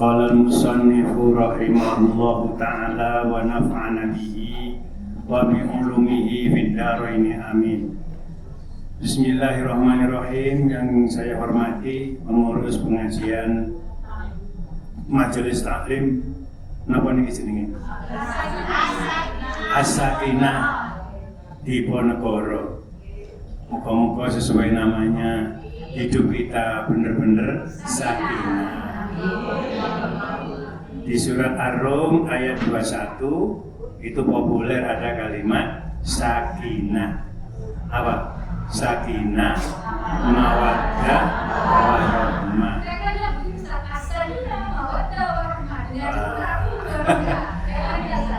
Qala al-musannifu rahimahullahu ta'ala wa nafa'ana bihi wa bi ulumihi fid dharain amin. Bismillahirrahmanirrahim. Yang saya hormati pengurus pengajian Majelis Taklim napa niki jenenge? As-Sakinah di Ponegoro. Moga-moga sesuai namanya hidup kita benar-benar sakinah. Di surat Ar-Rum ayat 21 itu populer ada kalimat sakinah. Apa? Sakinah, mawaddah, warahmah.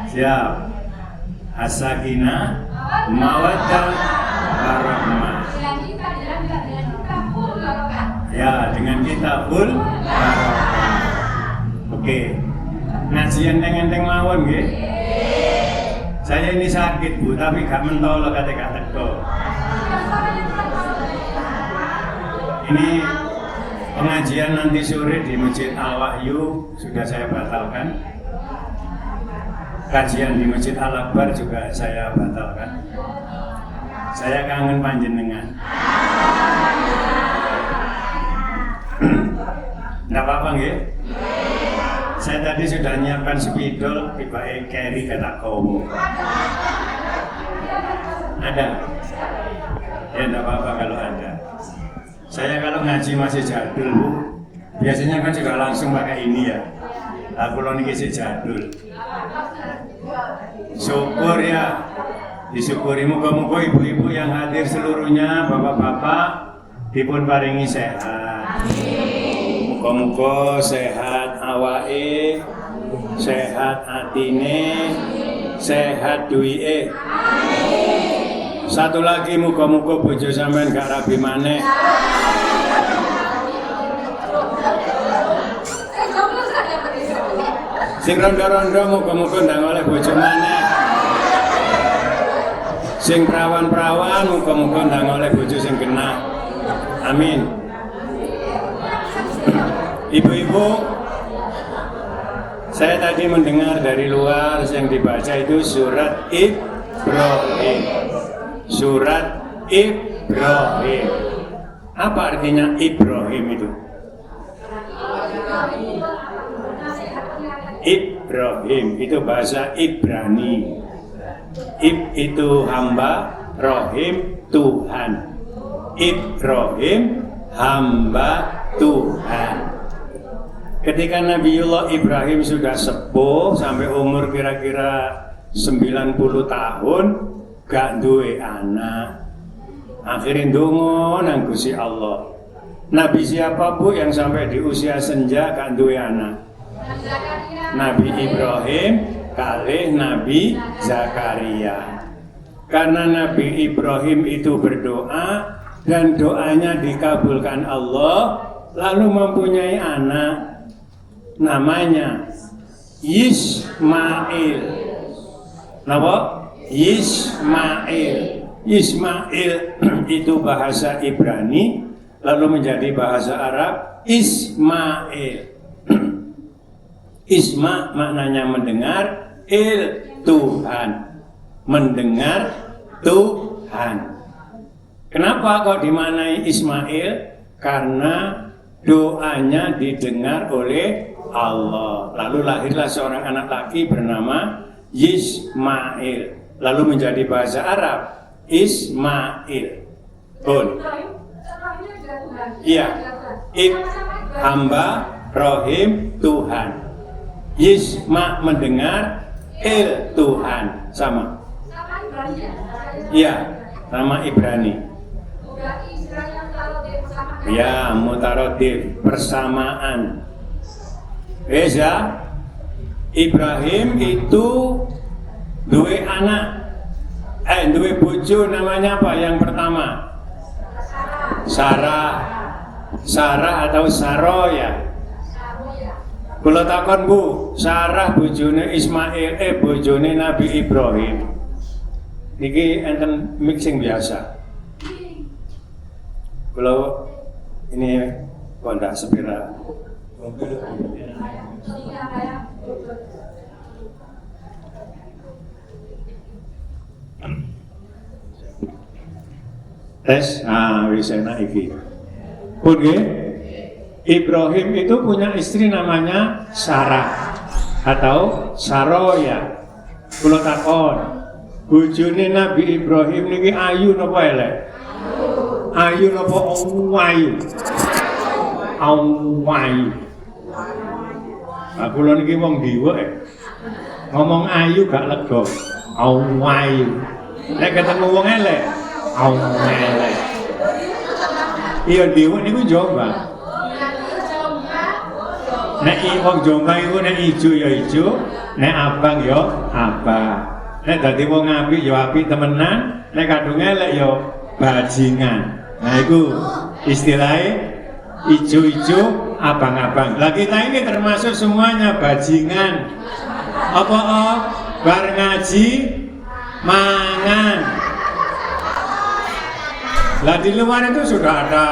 Siap. As-sakinah, mawaddah, warahmah. Ya, dengan kitabul barokah. Oke. Ngajian enteng-enteng mawon nggih. Saya ini sakit Bu, tapi gak mentolo kate-kate teko. Ini pengajian nanti sore di Masjid Al-Wahyu sudah saya batalkan. Kajian di Masjid Al-Akbar juga saya batalkan. Saya kangen panjenengan. Nggak apa-apa nggih? Saya tadi sudah menyiapkan spidol, tiba-tiba carry kata komo. Ada? Ya nggak apa-apa kalau ada. Saya kalau ngaji masih jadul Bu, biasanya kan juga langsung pakai ini ya. Aku lo niki sih jadul. Syukur ya, disyukuri muga-muga ibu-ibu yang hadir seluruhnya, bapak-bapak dipun paringi sehat. Muga-muga sehat awake, sehat atine, sehat duwike. Satu lagi muga-muga bojo sampean gak rabi maneh. Sing rondo-rondo muga-muga ndang oleh bojo maneh. Sing prawan-prawan muga-muga ndang oleh bojo sing genah. Amin. Ibu-ibu, saya tadi mendengar dari luar yang dibaca itu surat Ibrahim. Surat Ibrahim. Apa artinya Ibrahim itu? Ibrahim itu bahasa Ibrani. Itu hamba, Rohim Tuhan. Ibrahim hamba Tuhan. Ketika Nabiullah Ibrahim sudah sepuh sampai umur kira-kira 90 tahun gak duwe anak. Akhirnya ndonga nang Gusti Allah. Nabi siapa Bu yang sampai di usia senja gak duwe anak? Nabi Ibrahim kalih Nabi Zakaria. Karena Nabi Ibrahim itu berdoa dan doanya dikabulkan Allah, lalu mempunyai anak. Namanya Ismail. Napa? Ismail. Ismail itu bahasa Ibrani, lalu menjadi bahasa Arab Ismail. Isma maknanya mendengar, Tuhan. Mendengar Tuhan. Kenapa kok dimanai Ismail? Karena doanya didengar oleh Allah. Lalu lahirlah seorang anak laki bernama Ismail. Lalu menjadi bahasa Arab Ismail. Iya. Hamba, Rohim, Tuhan. Isma mendengar, Tuhan. Sama. Iya, nama Ibrani. Ya, mutarodif, persamaan. Reza, Ibrahim itu duwe anak, duwe bojo namanya apa yang pertama? Sarah. Sarah atau Saroya? Kula takon Bu, Sarah bojone Ismail, bojone Nabi Ibrahim. Niki enten mixing biasa. Kalau ini kok ndak sepira Tes, wis enak iki. Pun nggih, Ibrahim itu punya istri namanya Sarah atau Saroya. Kula takon, bojone Nabi Ibrahim niki ayu napa elek? Ayu napa ayu? Ayu. Aku lho niki wong diwek. Ngomong ayu gak lega. Ayu. Nek ketemu wong elek, elek. Iya diwek niku Jombang. Nek wong Jombang iku nek ijo ya ijo, nek abang ya abang. Nek dadi wong apik ya apik temenan, nek kadung elek ya bajingan. Nah iku istilahnya ijo-ijo, abang-abang. Lah kita ini termasuk semuanya bajingan. Apa bar ngaji mangan. Lah di luar itu sudah ada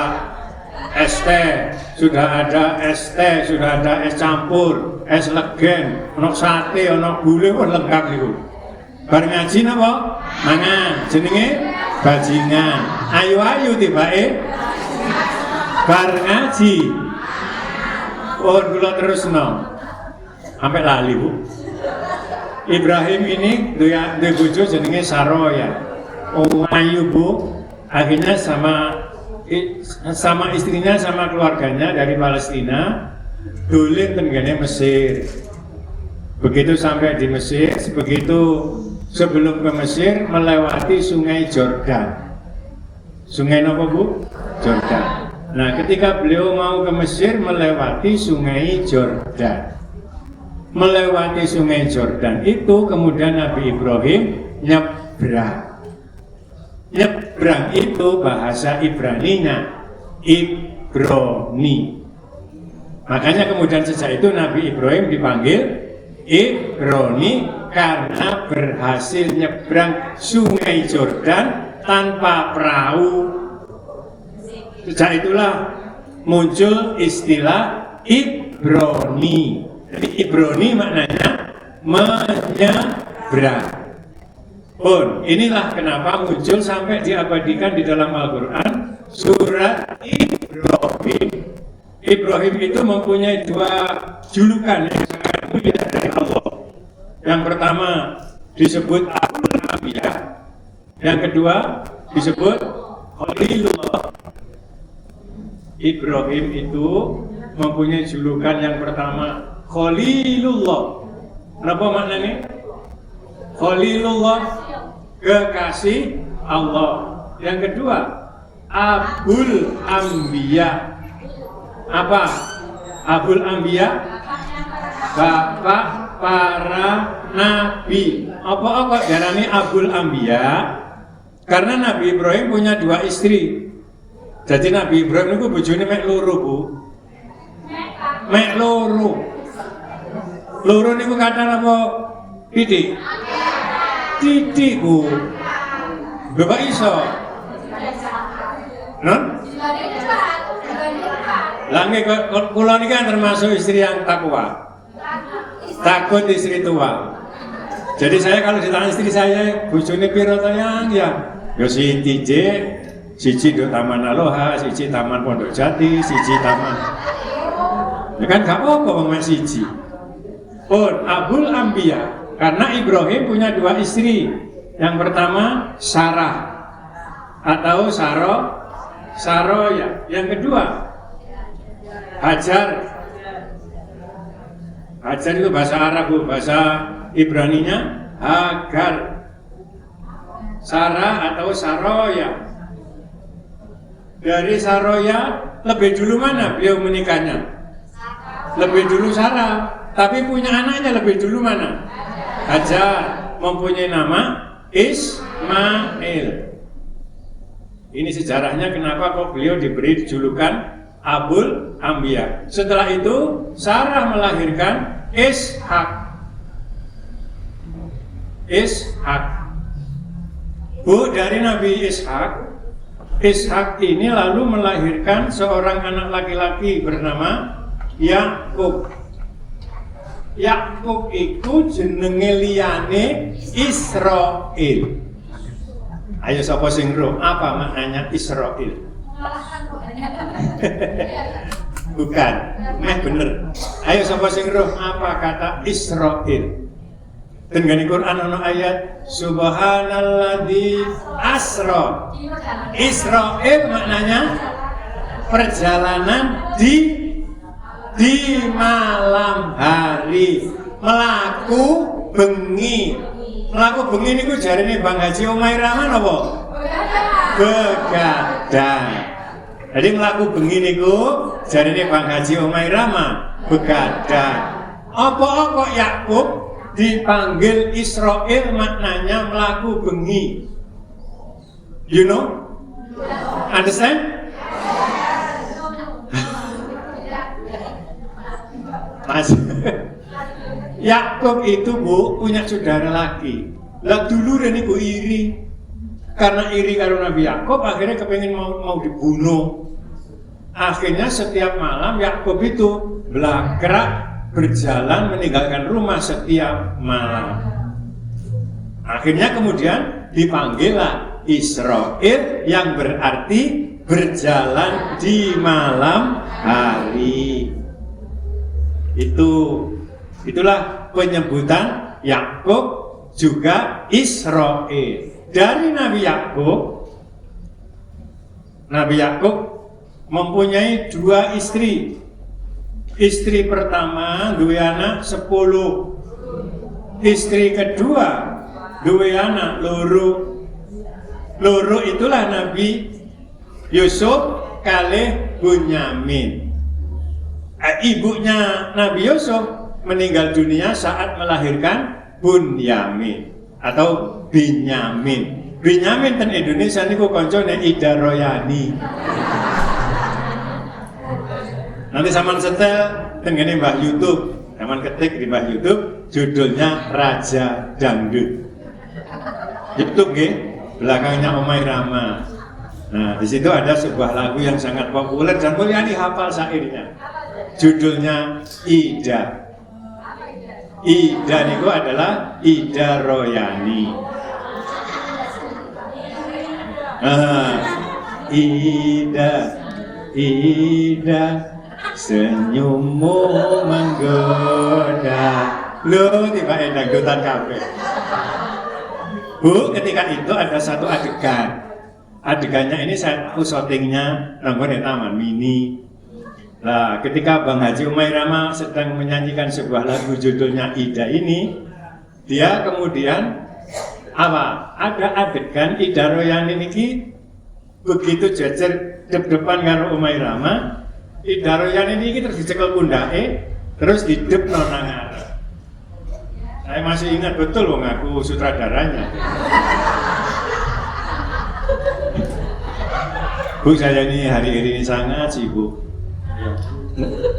es teh, sudah ada es teh, sudah ada es campur, es legen, ono sate, ono gulai, pun lengkap niku. Bar ngaji napa? Mangan. Jenenge bajingan. Ayu-ayu tibake bar ngaji. Oh, kula terusno. Sampai lali, Bu. Ibrahim ini duwe bojo jenenge Saroya. Oh, ayu, Bu. Akhirnya sama istrinya, sama keluarganya dari Palestina dolen tenggane Mesir. Begitu sampai di Mesir, sebelum ke Mesir melewati Sungai Jordan. Sungai apa, Bu? Jordan. Nah, ketika beliau mau ke Mesir melewati Sungai Jordan. Melewati Sungai Jordan itu kemudian Nabi Ibrahim nyebrang. Nyebrang itu bahasa Ibraninya Ibroni. Makanya kemudian sejak itu Nabi Ibrahim dipanggil Ibroni karena berhasil nyebrang Sungai Jordan tanpa perahu. Sejak itulah muncul istilah Ibroni. Jadi Ibroni maknanya menyeberang. Pun inilah kenapa muncul sampai diabadikan di dalam Al-Quran surat Ibrahim. Ibrahim itu mempunyai dua julukan yang sangat mulia dari Allah. Yang pertama disebut Abul Anbiya, yang kedua disebut Khalilullah. Ibrahim itu mempunyai julukan yang pertama Khalilullah. Kenapa maknanya? Khalilullah, kekasih Allah. Yang kedua, Abul Anbiya. Apa? Abul Anbiya, bapak para nabi. Apa darani Abul Anbiya? Karena Nabi Ibrahim punya dua istri. Jadi Nabi Ibrahim itu bojone mek loro, Bu. Mek loro. Loro niku kata apa? Titik. Titik, Bu. Bapak iso. Non? Lange kula niki kan termasuk istri yang takwa. Takut istri tua. Jadi saya kalau ditanya istri saya, bojone piro tayang ya? Ya siji do Taman Aloha, siji Taman Pondok Jati, siji Taman. Ya kan gak apa-apa wong siji. Pun Abul Anbiya. Karena Ibrahim punya dua istri. Yang pertama Sarah atau Saroya. Yang kedua Hajar. Hajar itu bahasa Arab, Bu. Bahasa Ibraninya Hagar. Sarah atau Saroya. Dari Saroya lebih dulu mana beliau menikahnya? Lebih dulu Sarah. Tapi punya anaknya lebih dulu mana? Hajar, mempunyai nama Ismail. Ini sejarahnya kenapa kok beliau diberi julukan Abul Anbiya. Setelah itu Sarah melahirkan Ishak. Bu, dari Nabi Ishak ini lalu melahirkan seorang anak laki-laki bernama Yakub. Yakub iku jenenge liyane Israil. Ayo sapa sing roh apa maknanya Israil? Bukan, bener. Ayo sapa sing roh apa kata Israil? Dan gani Quran ana ayat Subhanalladzi asra. Israil maknanya perjalanan di malam hari, melaku bengi. Melaku bengi niku jarine Bang Haji Omai Rahman apa? Begadang. Jadi melaku bengi niku jarine Bang Haji Omai Rahman begadang. Apa kok Yakub dipanggil Israil maknanya melaku bengi? You know? Understand? Yakub itu Bu punya saudara laki. Lah dulu niku iri. Karena iri karo Nabi Yakub akhirnya kepengen mau dibunuh. Akhirnya setiap malam Yakub itu belakrak berjalan meninggalkan rumah setiap malam. Akhirnya kemudian dipanggillah Israil yang berarti berjalan di malam hari. Itulah penyebutan Yakub juga Israil. Dari Nabi Yakub mempunyai 2 istri. Istri pertama duwe anak 10. Istri kedua duwe anak loro itulah Nabi Yusuf kalih Bunyamin. Ibunya Nabi Yusuf meninggal dunia saat melahirkan Bunyamin atau Binyamin. Binyamin ten Indonesia niku koncone Ida Royani. Nanti sampean setel tengene Mbah YouTube, sampean ketik di Mbah YouTube judulnya Raja Dangdut. YouTube nggih, belakangnya Omai Rama. Nah, di situ ada sebuah lagu yang sangat populer dan Mulyani hafal syairnya. Judulnya Ida. Ida niku adalah Ida Royani. Ida senyummu menggoda. Loh, tiba dangdutan kabeh. Bu, ketika itu ada satu adegan. Adegannya ini aku syutingnya nanggung di Taman Mini. Nah, ketika Bang Haji Omai Rama sedang menyanyikan sebuah lagu judulnya Ida ini, dia kemudian ada adegan Ida Royani niki begitu jejer dep-depan karo Omai Rama, Ida Royani niki terus dicekel pundake, terus didepno nang ngarep. Saya masih ingat betul wong aku sutradaranya. Bu, saya ini hari ini sangat sibuk.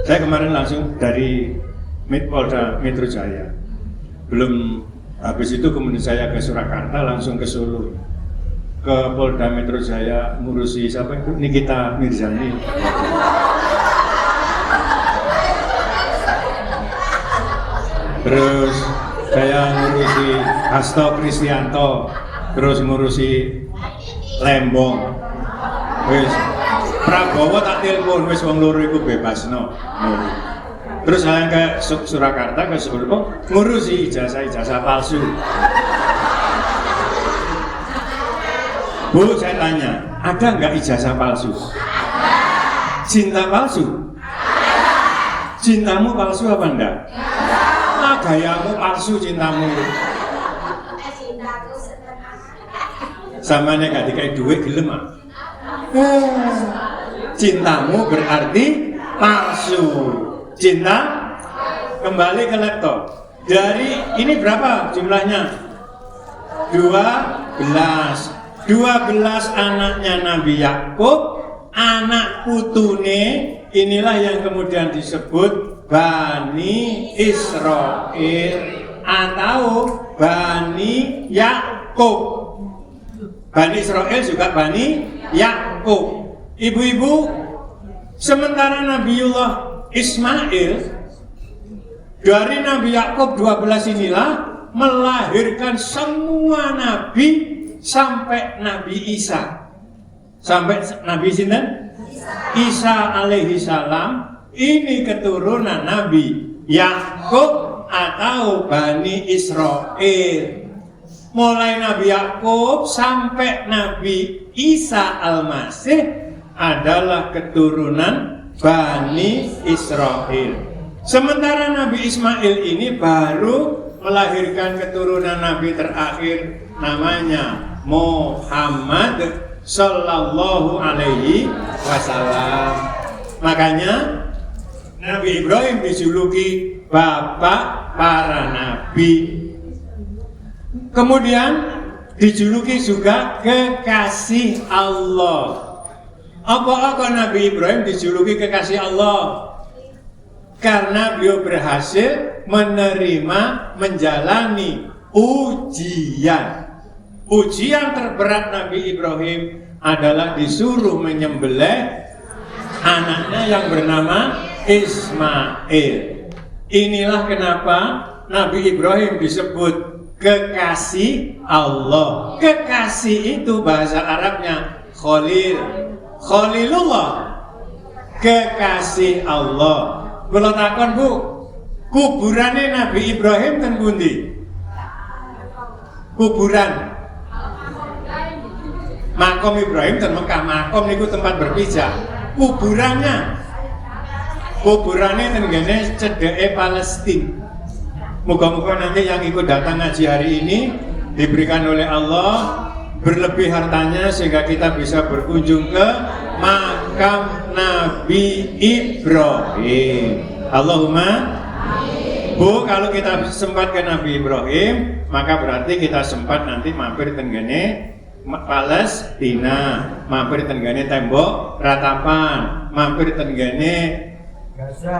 Saya kemarin langsung dari Polda Metro Jaya. Belum habis itu kemudian saya ke Surakarta, langsung ke Solo. Ke Polda Metro Jaya ngurusi siapa itu? Nikita Mirzani. Terus saya ngurusi Hasto Kristianto, terus ngurusi Lembong. Wis Prabowo tak telepon wis wong loro iku bebasno. Terus saya ke Surakarta ke Solo ngurusi ijazah palsu. Bu, saya tanya, ada nggak ijazah palsu? Cinta palsu? Cintamu palsu apa enggak? Gayamu palsu, cintamu. Samane gak dikai duit gelem ah. Cintamu berarti palsu. Cinta kembali ke laptop. Dari ini berapa jumlahnya? 12 anaknya Nabi Yakub, anak putune inilah yang kemudian disebut Bani Israil atau Bani Yakub. Bani Israil juga Bani Yakub. Ibu-ibu, sementara Nabiullah Ismail dari Nabi Yakub 12 inilah melahirkan semua nabi sampai Nabi Isa. Sampai Nabi sinten? Isa alaihi salam. Ini keturunan Nabi Yakub atau Bani Israel. Mulai Nabi Yakub sampai Nabi Isa al-Masih adalah keturunan Bani Israel. Sementara Nabi Ismail ini baru melahirkan keturunan Nabi terakhir, namanya Muhammad Sallallahu Alaihi Wasallam. Makanya Nabi Ibrahim dijuluki bapak para nabi. Kemudian dijuluki juga kekasih Allah. Apa Nabi Ibrahim dijuluki kekasih Allah? Karena beliau berhasil menjalani ujian. Ujian terberat Nabi Ibrahim adalah disuruh menyembelih anaknya yang bernama Ismail. Inilah kenapa Nabi Ibrahim disebut kekasih Allah. Kekasih itu bahasa Arabnya Khalil. Khalilullah, kekasih Allah. Kula takon Bu, kuburane Nabi Ibrahim ten pundi? Kuburan Makom Ibrahim ten Mekah. Makom niku tempat berpijak. Kuburannya ten ngene cedeke Palestina. Moga-moga nanti yang ikut datang ngaji hari ini diberikan oleh Allah berlebih hartanya sehingga kita bisa berkunjung ke makam Nabi Ibrahim. Allahumma amin. Bu, kalau kita sempat ke Nabi Ibrahim, maka berarti kita sempat nanti mampir tenggene Palestina, mampir tenggene tembok ratapan, mampir tenggene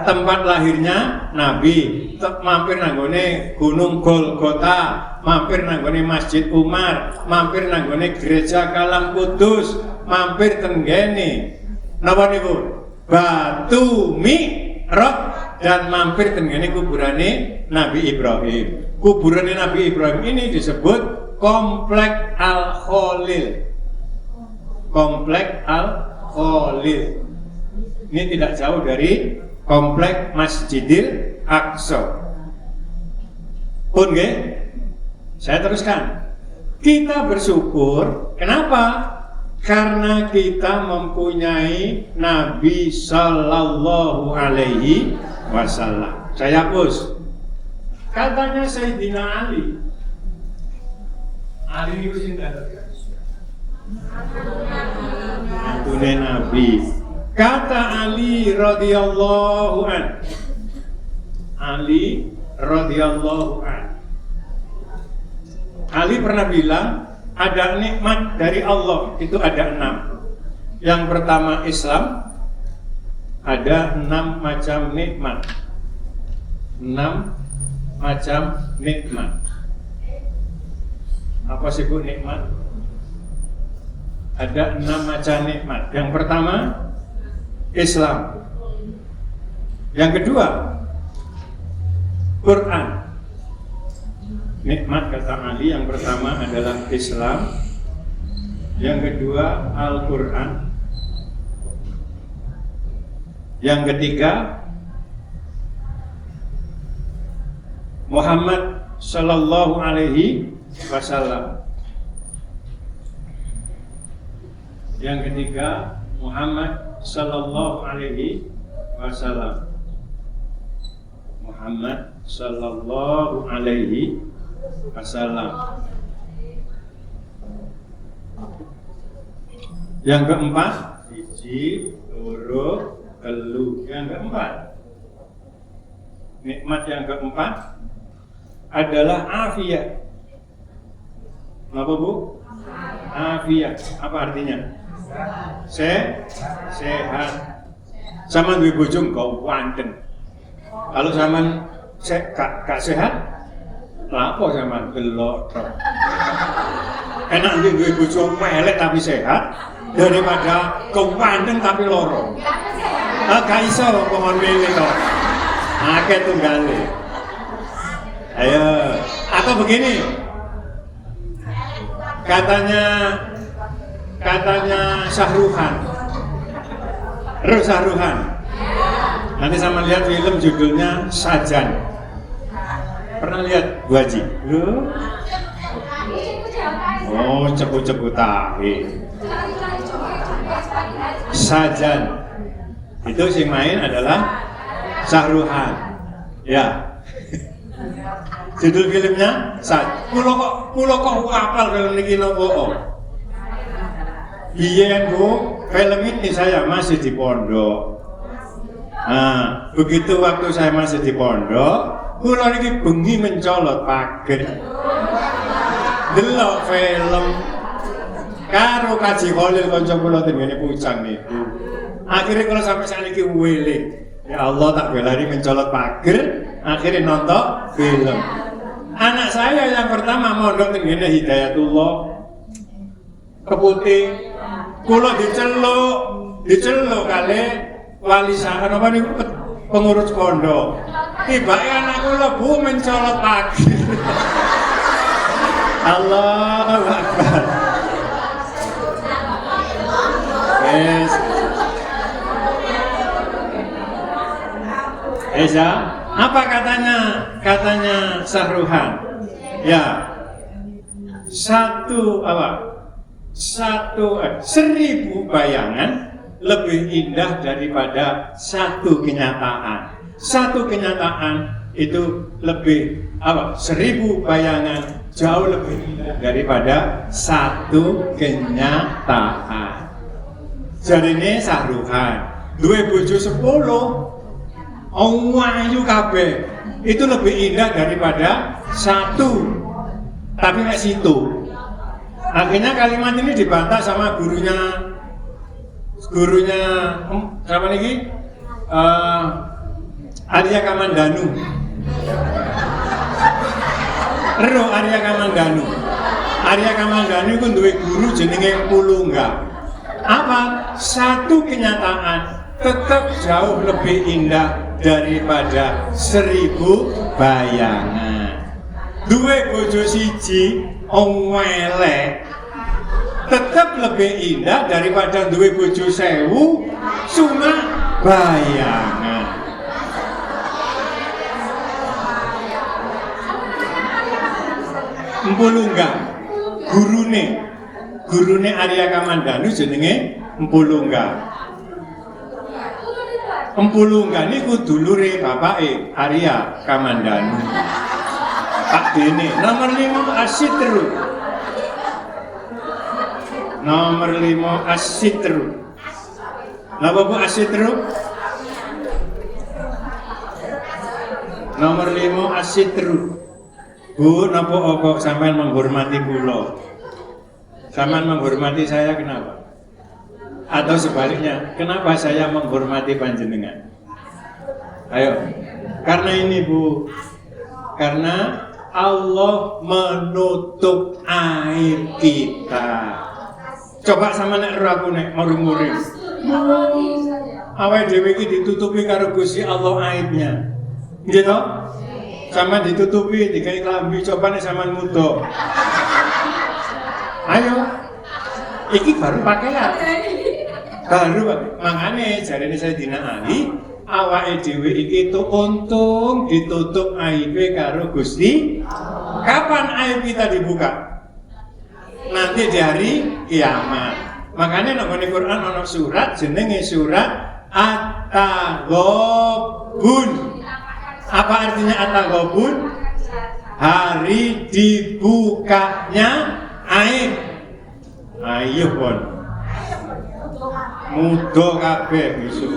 tempat lahirnya Nabi, mampir nanggone Gunung Golgota, mampir nanggone Masjid Umar, mampir nanggone Gereja Kalam Kudus, mampir tenggene napa niku Batu Mi'raj, dan mampir tenggene kuburane Nabi Ibrahim. Kuburane Nabi Ibrahim ini disebut Komplek Al-Khalil. Komplek Al-Khalil. Ini tidak jauh dari Komplek Masjidil Aqsa. Pun nggih, saya teruskan. Kita bersyukur, kenapa? Karena kita mempunyai Nabi Sallallahu Alaihi Wasallam. Saya hapus. Katanya Sayyidina Ali. Ali itu sinten? Antune Nabi. Kata Ali radhiyallahu an. Ali radhiyallahu an. Ali pernah bilang ada nikmat dari Allah itu ada 6. Yang pertama Islam, ada 6 macam nikmat. 6 macam nikmat. Apa sih Bu nikmat? Ada 6 macam nikmat. Yang pertama Islam. Yang kedua Quran. Nikmat kata Ali yang pertama adalah Islam. Yang kedua Al-Quran. Yang ketiga Muhammad Sallallahu Alaihi Wasallam. Yang ketiga Muhammad Sallallahu Alaihi Wasallam. Muhammad Sallallahu Alaihi Wasallam. Yang keempat, siji, loro, telu. Yang keempat, nikmat yang keempat adalah afiat. Apa Bu? Afiat. Apa artinya? Sehat. Sama duwe bojo kok wanten. Kalau zaman gak sehat, lapo zaman gelok. Enak duwe bojo melek tapi sehat daripada kewanten tapi loro. Gak iso pohon milih kok. Akeh tunggale. Ayo, atau begini. Katanya Syahruhan. Syahruhan. Nanti sama lihat film judulnya Sajan. Pernah lihat Bu Haji? Oh, cepu-cepu tahi. Sajan. Itu si main adalah Syahruhan. Ya. Judul filmnya Kulo kok hafal film niki nopo. Iya Bu, film ini saya masih di pondok. Nah, begitu waktu saya masih di pondok, kulo niki bengi mencolot pager. Delok film karo Kaji Khalil kanca kula tengene pucang niku. Akhirnya kalau sampai saat ini wiling, ya Allah tak belari mencolot pager, akhirnya nonton film. Anak saya yang pertama mondok tengene Hidayatullah Keputi, kulo diceluk kali wali sana apa nih pengurus pondok. Tiba-tiba anak kulo Bu mencolot pager. Allahu Akbar. Yes. Eza, apa katanya Syahruhan? Ya, 1000 bayangan lebih indah daripada satu kenyataan. Satu kenyataan itu lebih 1000 bayangan jauh lebih indah daripada satu kenyataan. Jadi ini Syahruhan, dua bojo 10. Ayu kabeh itu lebih indah daripada satu, tapi nggak situ. Akhirnya kalimat ini dibantah sama gurunya siapa lagi? Arya Kamandanu. Arya Kamandanu itu duwe guru jenenge Pulungga. Apa? Satu kenyataan tetap jauh lebih indah daripada 1000 bayangan. Dua bojo siji elek tetap lebih indah daripada dua bojo 1000 cuma bayangan. Empulungga gurune Arya Kamandanu jenenge Empulungga. Empulungga niku dulure bapake Arya Kamandanu. Pak Dene nomor 5 Asitru. Nomor 5 Asitru. Napa Bu Asitru? Nomor 5 Asitru. Bu, napa kok sampean menghormati kula? Sampean menghormati saya kenapa? Atau sebaliknya, kenapa saya menghormati panjenengan? Ayo, karena ini Bu, karena Allah menutup aib kita. Coba sama nek aku nek muring-muring. Awake dhewe iki ditutupi karo Gusti Allah aibnya. Gitu? Sama ditutupi dikai klambi, coba nek sampean mudo. Ayo. Iki baru pakaian. Baru makanya jarene Sayyidina Ali awake dhewe iki untung ditutup aibe karo Gusti. Kapan aib kita dibuka? Nanti di hari kiamat. Makanya nang Quran ana surat jenenge surat At-Taghabun. Apa artinya At-Taghabun? Hari dibukanya aib. Ayo pon. Mudo kabeh besok.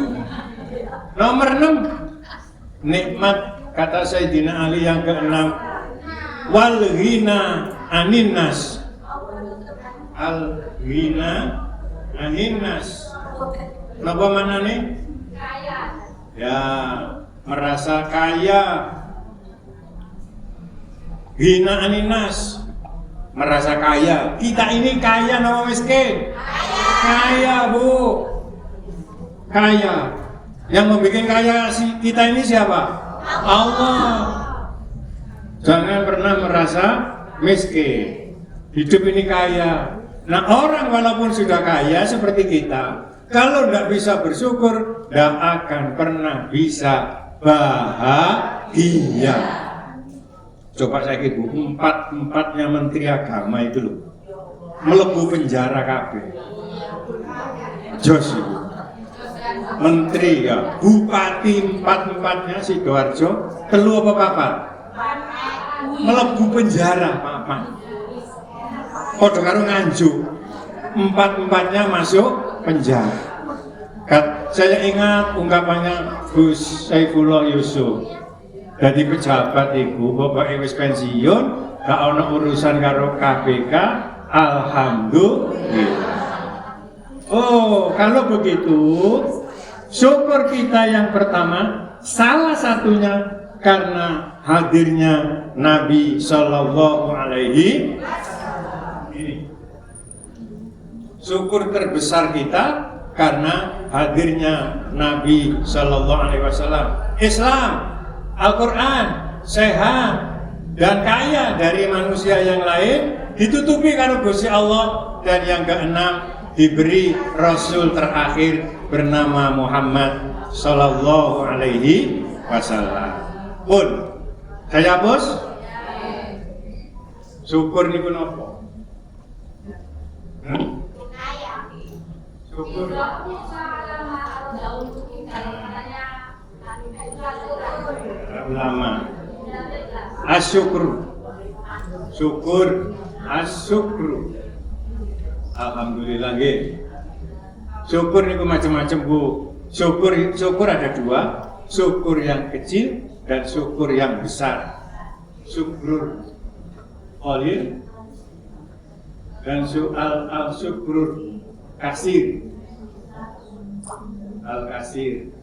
Nomor 6 nikmat kata Sayyidina Ali yang ke-6 wal ghina aninnas. Al ghina aninnas. Napa manane? Kaya. Ya, merasa kaya. Ghina aninnas. Merasa kaya. Kita ini kaya napa miskin? Kaya Bu. Kaya. Yang membuat kaya kita ini siapa? Allah. Jangan pernah merasa miskin. Hidup ini kaya. Nah, orang walaupun sudah kaya seperti kita, kalau tidak bisa bersyukur, tidak akan pernah bisa bahagia. Coba saya kira empat-empatnya menteri agama itu loh, melebu penjara kabeh. Jos itu. Menteri ya, bupati empat-empatnya Sidoarjo, telu apa papat? Melebu penjara, papat. Padha karo Nganjuk, empat-empatnya masuk penjara. Saya ingat ungkapannya Gus Saifullah Yusuf. Jadi pejabat ibu, bapaknya wis pensiun, gak ada urusan karo KPK, alhamdulillah. Oh, kalau begitu, syukur kita yang pertama, salah satunya karena hadirnya Nabi Sallallahu Alaihi Wasallam. Syukur terbesar kita karena hadirnya Nabi Sallallahu Alaihi Wasallam. Islam, Al-Quran, sehat dan kaya dari manusia yang lain, ditutupi karena Gusti Allah. Dan yang keenam, diberi Rasul terakhir bernama Muhammad Sallallahu Alaihi Wasallam. Pun, saya bos, syukur niku napa? Syukur. Ulama. Asyukru. Syukur. Asyukru. Alhamdulillah nggih. Syukur niku macam-macam Bu. Syukur ada dua, syukur yang kecil dan syukur yang besar. Syukur qalil dan syukur kasir. Al-kasir.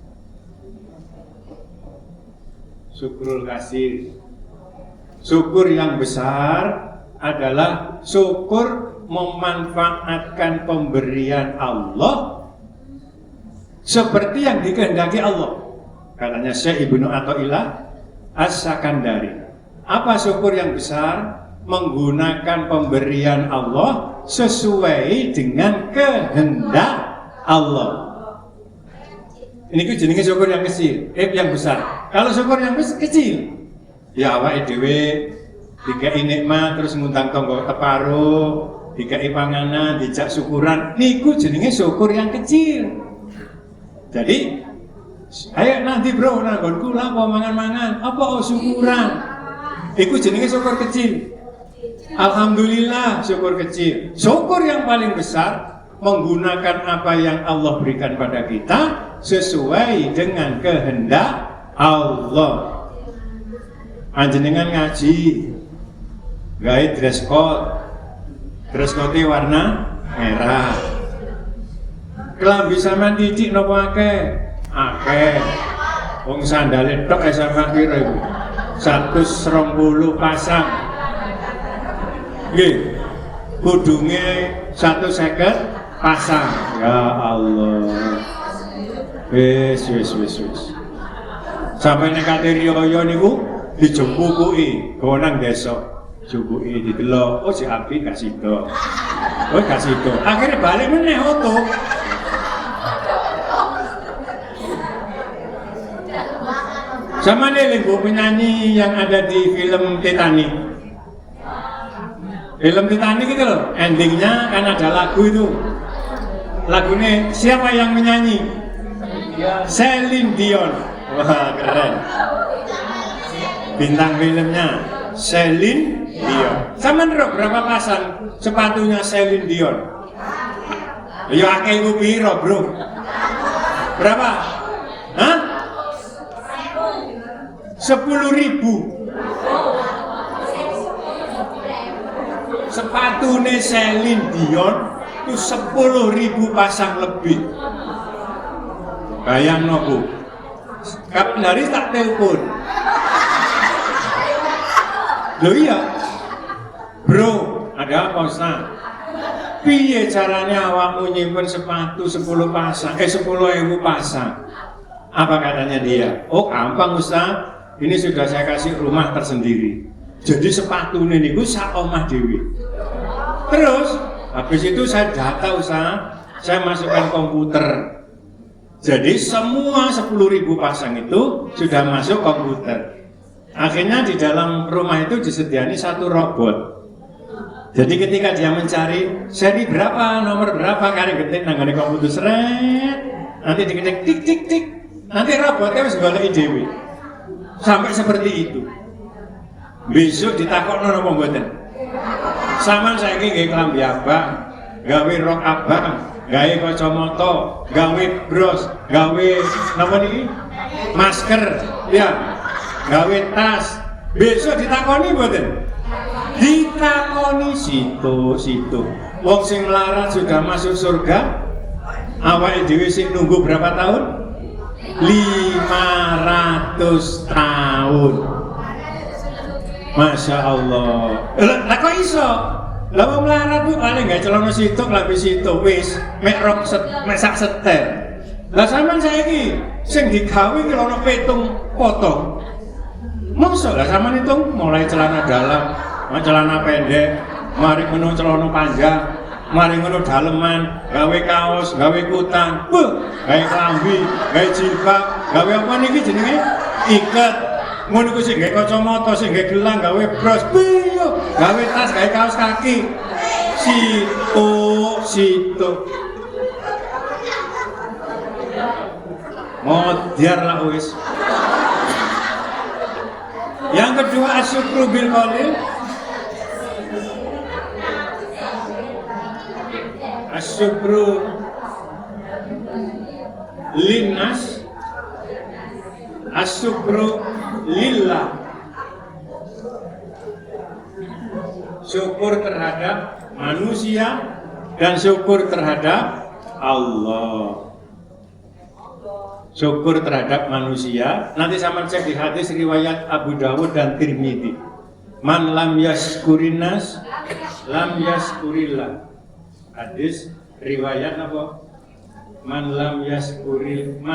Syukurul kasir. Syukur yang besar adalah syukur memanfaatkan pemberian Allah seperti yang dikehendaki Allah. Katanya Syekh Ibnu Athaillah As-Sakandari. Apa syukur yang besar? Menggunakan pemberian Allah sesuai dengan kehendak Allah. Ini ku jenenge syukur yang kecil, yang besar. Kalau syukur yang kecil, ya awake dhewe dikai nikmat terus ngundang tangga teparo, dikai panganan, dijak syukuran. Niku jenenge syukur yang kecil. Jadi, ayo nanti bro, nanggonku lah apa mangan-mangan, apa syukuran. Iku jenenge syukur kecil. Alhamdulillah syukur kecil. Syukur yang paling besar menggunakan apa yang Allah berikan pada kita sesuai dengan kehendak Allah. Panjenengan ngaji, gawe dress code. Dress code warna merah. Kelambi sampean titik napa akeh? Akeh. Wong sandale tok sampean piro iku? 120 pasang. Nggih. Kudunge 150 pasang. Ya Allah. Wis. Sampai nek kate riyo niku dijempukuki gawa nang desa. Jumpuki didelok, oh si Abi kasih do. Oh kasih do. Akhirnya balik meneh oto. Sama nih Bu penyanyi yang ada di film Titanic. Film Titanic itu loh, endingnya kan ada lagu itu. Lagunya siapa yang menyanyi? Celine Dion. Wah keren. Bintang filmnya Celine Dion. Sama nero berapa pasang sepatunya Celine Dion? Ya akeh iku piro, Bro? Berapa? Hah? 10.000. Sepatune Celine Dion itu 10.000 pasang lebih. Bayang no Bu. Kapan hari tak telepon. Loh iya, Bro, ada apa Ustaz? Piye caranya awakmu nyimpen sepatu 10 pasang, 10.000 pasang? Apa katanya dia? Oh gampang Ustaz, ini sudah saya kasih rumah tersendiri. Jadi sepatu ini gue sak omah dewi. Terus habis itu saya data Ustaz, saya masukkan komputer. Jadi semua 10.000 pasang itu sudah masuk komputer. Akhirnya di dalam rumah itu disediani satu robot. Jadi ketika dia mencari seri berapa, nomor berapa, kali ketik nanggane komputer seret, nanti diketik tik tik tik, nanti robotnya harus golek dhewe. Sampai seperti itu. Besok ditakokno napa mboten? Saman saiki nggih klambi abang, gawe rok abang, gawe kacamata, gawe bros, gawe napa niki? Masker, ya. Gawe tas. Besok ditakoni mboten? Ditakoni situ. Wong sing melarat sudah masuk surga. Awake dhewe sing nunggu berapa tahun? 500 tahun. Masya Allah. Lah kok iso? Lah wong melarat ku paling gak celana situk lambe situk wis mek rok sak setel. Lah sampean saiki sing digawe ki ana 7 potong. Mosok lah sampean hitung mulai celana dalam, celana pendek, mari ngono celana panjang, mari ngono daleman, gawe kaos, gawe kutang, gawe klambi, gawe jilbab, gawe apa niki jenenge? Iket. Ngono ku sing gawe kacamata, sing gawe gelang, gawe bros, piyo, gawe tas, gawe kaos kaki. Situ. Modiar lah wis. Yang kedua asyukru bil qalil. Asyukru linnas. Asyukru lillah. Syukur terhadap manusia dan syukur terhadap Allah. Syukur terhadap manusia. Nanti sama cek di hadis riwayat Abu Dawud dan Tirmidzi. Man lam yashkurinnas lam yashkurillah. Hadis riwayat apa? Man lam yashkurinnas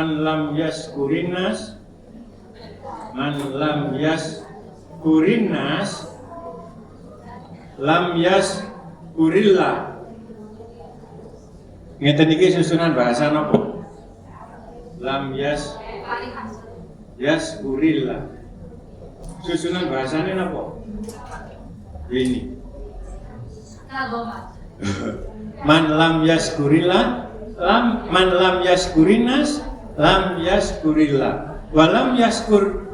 lam yashkurillah. Ngeten iki susunan bahasa napa? Lam yashkurillah. Susunan bahasanya apa? Ini. Man lam yashkurillah, man lam yashkurinnas, lam yashkurillah. Wa lam yashkur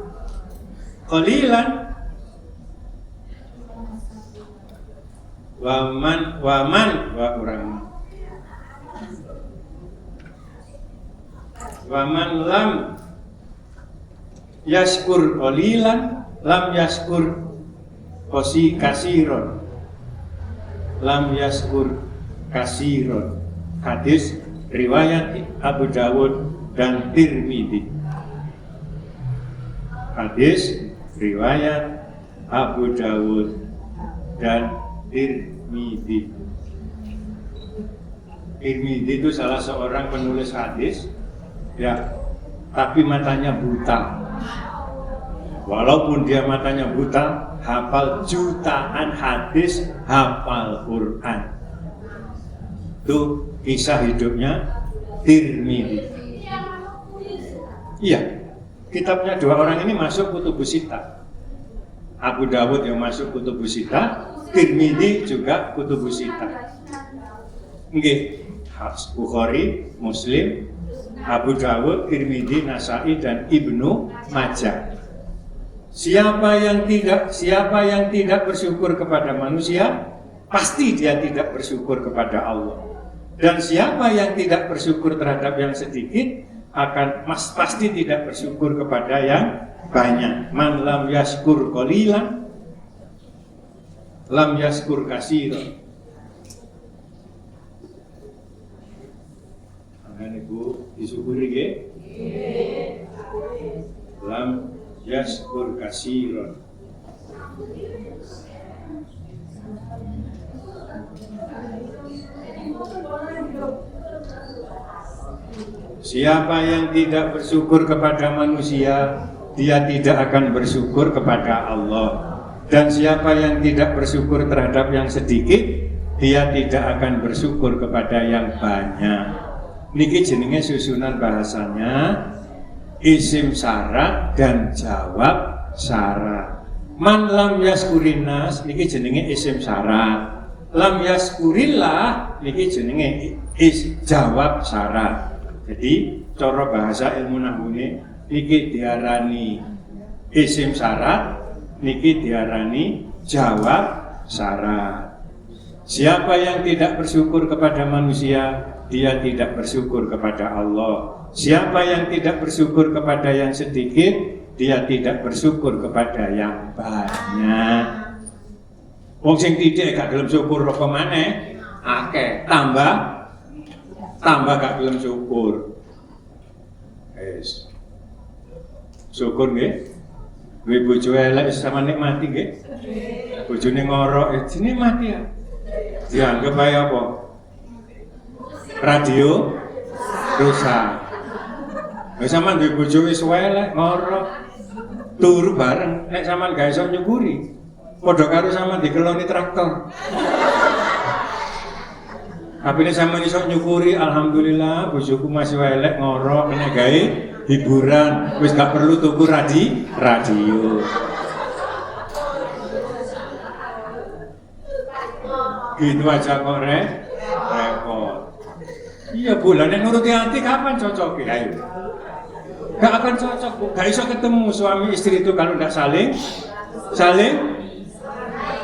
qalilan. Wa man lam yashkur qalilan lam yashkur kasiron. Lam yashkur kasiron. Hadis riwayat Abu Dawud dan Tirmidzi. Hadis riwayat Abu Dawud dan Tirmidzi. Tirmidzi itu salah seorang penulis hadis. Ya, tapi matanya buta. Walaupun dia matanya buta, hafal jutaan hadis, hafal Quran. Itu kisah hidupnya Tirmidzi. Iya, kitabnya dua orang ini masuk kutubus sittah. Abu Dawud yang masuk kutubus sittah, Tirmidzi juga kutubus sittah. Nggih, Bukhari, Muslim, Abu Dawud, Tirmidzi, Nasa'i dan Ibnu Majah. Siapa yang tidak bersyukur kepada manusia, pasti dia tidak bersyukur kepada Allah. Dan siapa yang tidak bersyukur terhadap yang sedikit, pasti tidak bersyukur kepada yang banyak. Man lam yashkur qalilan, lam yashkur katsiran. Ibu disyukuri nggih? Lam yashkur katsiran. Siapa yang tidak bersyukur kepada manusia, dia tidak akan bersyukur kepada Allah. Dan siapa yang tidak bersyukur terhadap yang sedikit, dia tidak akan bersyukur kepada yang banyak. Niki jenenge susunan bahasanya isim syarat dan jawab syarat. Man lam yaskurinas niki jenenge isim syarat. Lam yaskurillah niki jenenge jawab syarat. Jadi cara bahasa ilmu nahwune niki diarani isim syarat, niki diarani jawab syarat. Siapa yang tidak bersyukur kepada manusia, dia tidak bersyukur kepada Allah. Siapa yang tidak bersyukur kepada yang sedikit, dia tidak bersyukur kepada yang banyak. Wong sing titik gak gelem syukur apa maneh, akeh tambah gak gelem syukur. Wis. Syukur nggih. Duwe bojo elek sama nikmati nggih. Bojone ngorok, dinikmati ya. Dianggap ae apa? Radio rusak. Wis sampean duwe bojo wis elek ngorok. Turu bareng nek sampean gak iso nyukuri. Padha karo sampean dikeloni traktor. Tapi ini sama iso nyukuri, alhamdulillah bojoku masih elek ngorok, kena gawe hiburan, wis gak perlu tuku radio. Gitu aja kok repot. Iya bulan yang nuruti hati kapan cocok ya? Ayo. Gak akan cocok, gak iso ketemu suami istri itu kalau gak saling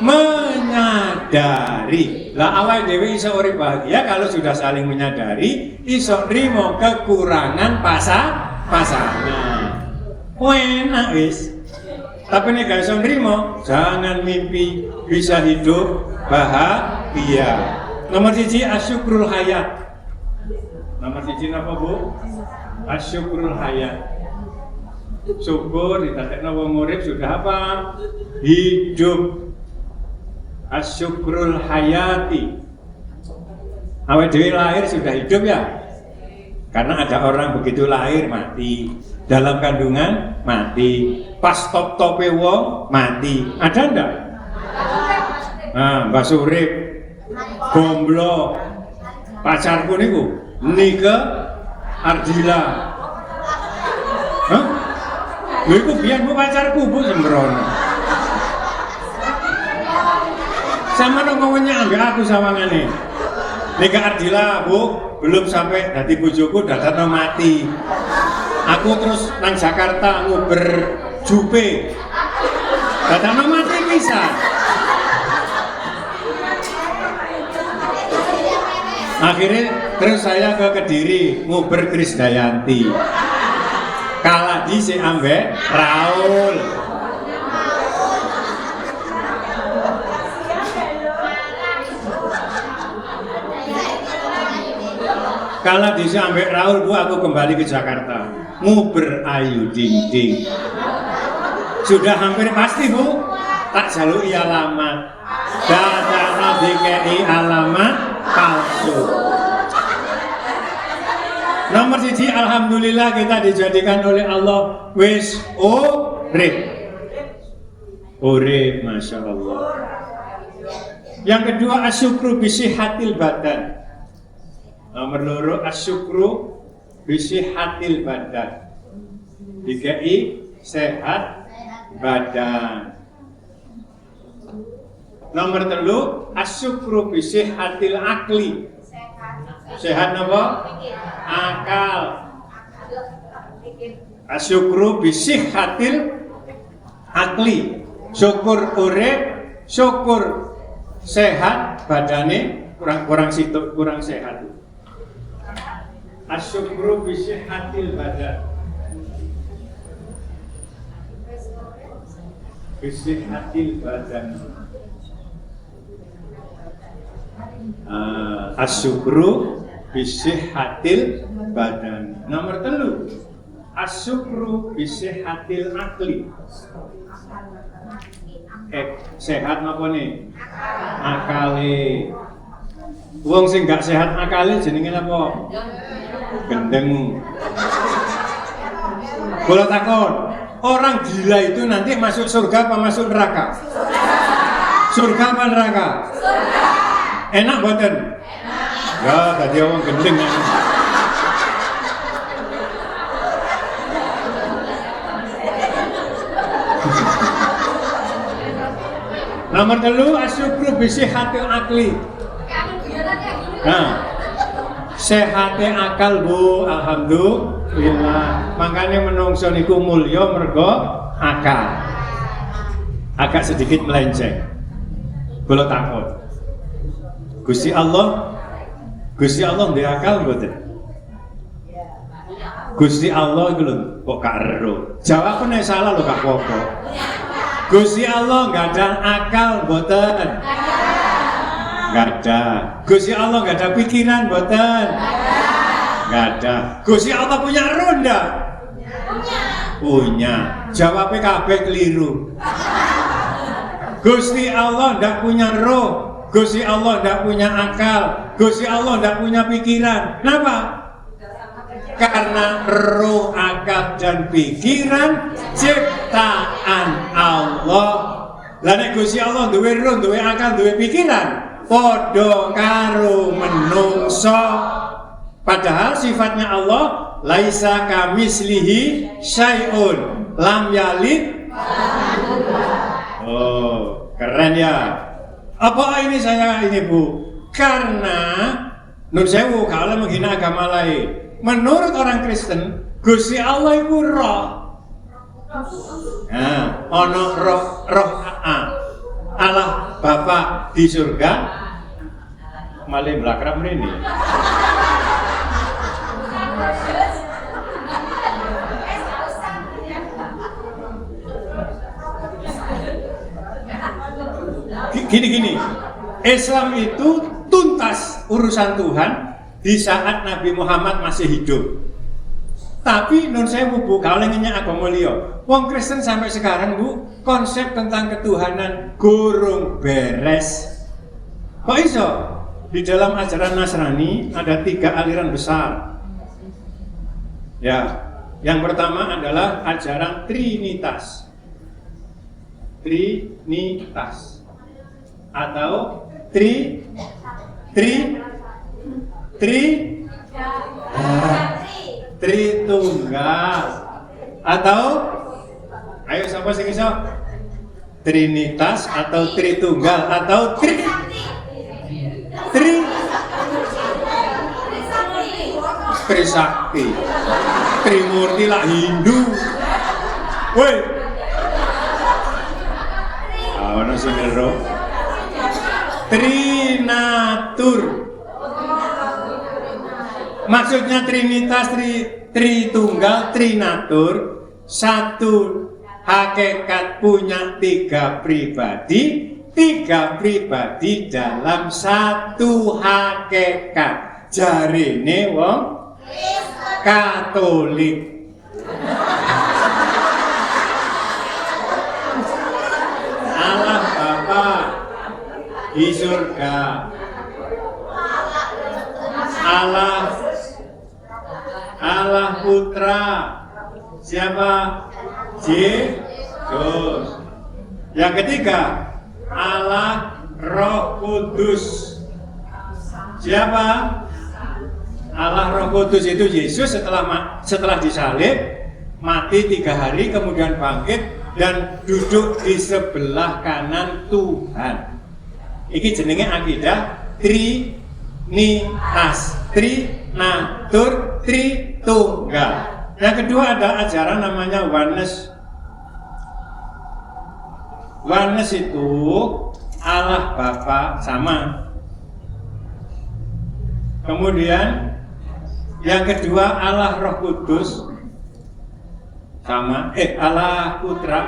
menyadari. Lah awal dewi iso urip bahagia kalau sudah saling menyadari, iso nrimo kekurangan pasangan. Enak wis. Tapi nek gak iso nrimo, jangan mimpi bisa hidup bahagia. Nomor 1 asyukrul hayat. Nomor 1 apa Bu? Asyukrul hayat. Syukur ditadekno wong urip sudah apa? Hidup. Asyukrul hayati. Awake dhewe lahir sudah hidup ya? Karena ada orang begitu lahir mati, dalam kandungan mati, pas top-tope wong mati. Ada enggak? Nah, Mbak Surip, gomblo, pacarku niku, Nike Ardila. Hah? Lha iku biyen Bu pacarku Bu sembrono. Sama ngomongnya ambek aku sawangane. Nike Ardila Bu, belum sampai dadi bojoku datang mati. Aku terus nang Jakarta nguber jupe. Datang mati bisa. Akhirnya terus saya ke Kediri nguber Krisdayanti. Kalah di si ambek Raul. Kalah di si ambek Raul Bu, aku kembali ke Jakarta nguber Ayu Ding Ding. Sudah hampir pasti Bu, tak jaluki alamat. Dadakno dikei alamat palsu. Nomor 1, alhamdulillah kita dijadikan oleh Allah wis urip. Urip, masya Allah. Yang kedua asyukru bisihatil badan. Nomor 2 asyukru bisihatil badan. Dikei sehat badan. Nomor 3 asyukru bisihatil akli. Sehat apa? Akal. Asyukru bisihatil akli. Syukur urip, syukur sehat badane, kurang sehat. Asyukru bisihatil badan. Bisihatil badan. Asyukru bisihatil badan. Nomor 3 asyukru bisihatil akli. Sehat apa nih? Akale. Wong sing gak sehat akale jenenge apa? Gendeng. Kula takon, orang gila itu nanti masuk surga apa masuk neraka? Surga apa neraka? Surga. Enak mboten? Enak. Ya, tadi wong gendeng. Nomor 3, asyukru bisihatil akli. Nah, sehate akal Bu, alhamdulillah. Makanya menungso niku mulya mergo akal. Agak sedikit melenceng. Kula takon. Gusti Allah ndek akal mboten? Gusti Allah iku lho kok gak ero. Jawabane salah lho gak apa-apa. Gusti Allah nggak ada akal mboten? Nggak ada. Gusti Allah nggak ada pikiran mboten? Nggak ada. Gusti Allah punya roh ndak? Punya. Jawabnya kabeh keliru. Gusti Allah ndak punya roh. Gusti Allah ndak punya akal. Gusti Allah ndak punya pikiran. Kenapa? Karena roh, akal dan pikiran ciptaan Allah. Lah nek Gusti Allah duwe roh, duwe akal, duwe pikiran, padha karo menungso. Padahal sifatnya Allah laisa kamislihi syai'un lam yalid. Oh, keren ya. Apa ini saya ini Bu? Karena nun sewu kalau menghina agama lain. Menurut orang Kristen, Gusti Allah itu roh. Nah, ono roh Allah Bapa di surga, malah belakang mrene. Gini, Islam itu tuntas urusan Tuhan di saat Nabi Muhammad masih hidup. Tapi nun sewu Bu, kalau ngenyak agama liya, wong Kristen sampai sekarang Bu, konsep tentang ketuhanan gurung beres. Kok iso? Di dalam ajaran Nasrani ada 3 aliran besar. Ya, yang pertama adalah ajaran Trinitas. Trinitas atau Tritunggal atau ayo siapa sih iso? Trinitas atau Tritunggal atau Trisakti. Trimurti lah Hindu. Woi. Ono sing ero. Trinatur. Maksudnya Trinitas, Tritunggal, Trinatur, satu hakikat punya 3 pribadi, 3 pribadi dalam satu hakikat. Jarine wong Katolik. Allah Bapa di surga, Allah Putra, siapa? Yesus. Yang ketiga, Allah Roh Kudus. Siapa? Allah Roh Kudus itu Yesus setelah disalib, mati 3 hari, kemudian bangkit dan duduk di sebelah kanan Tuhan. Iki jenenge akidah Trinitas, Trinatur, Tritunggal. Yang kedua ada ajaran namanya Oneness. Oneness itu Allah Bapa sama. Kemudian yang kedua Allah Roh Kudus sama. Allah Putra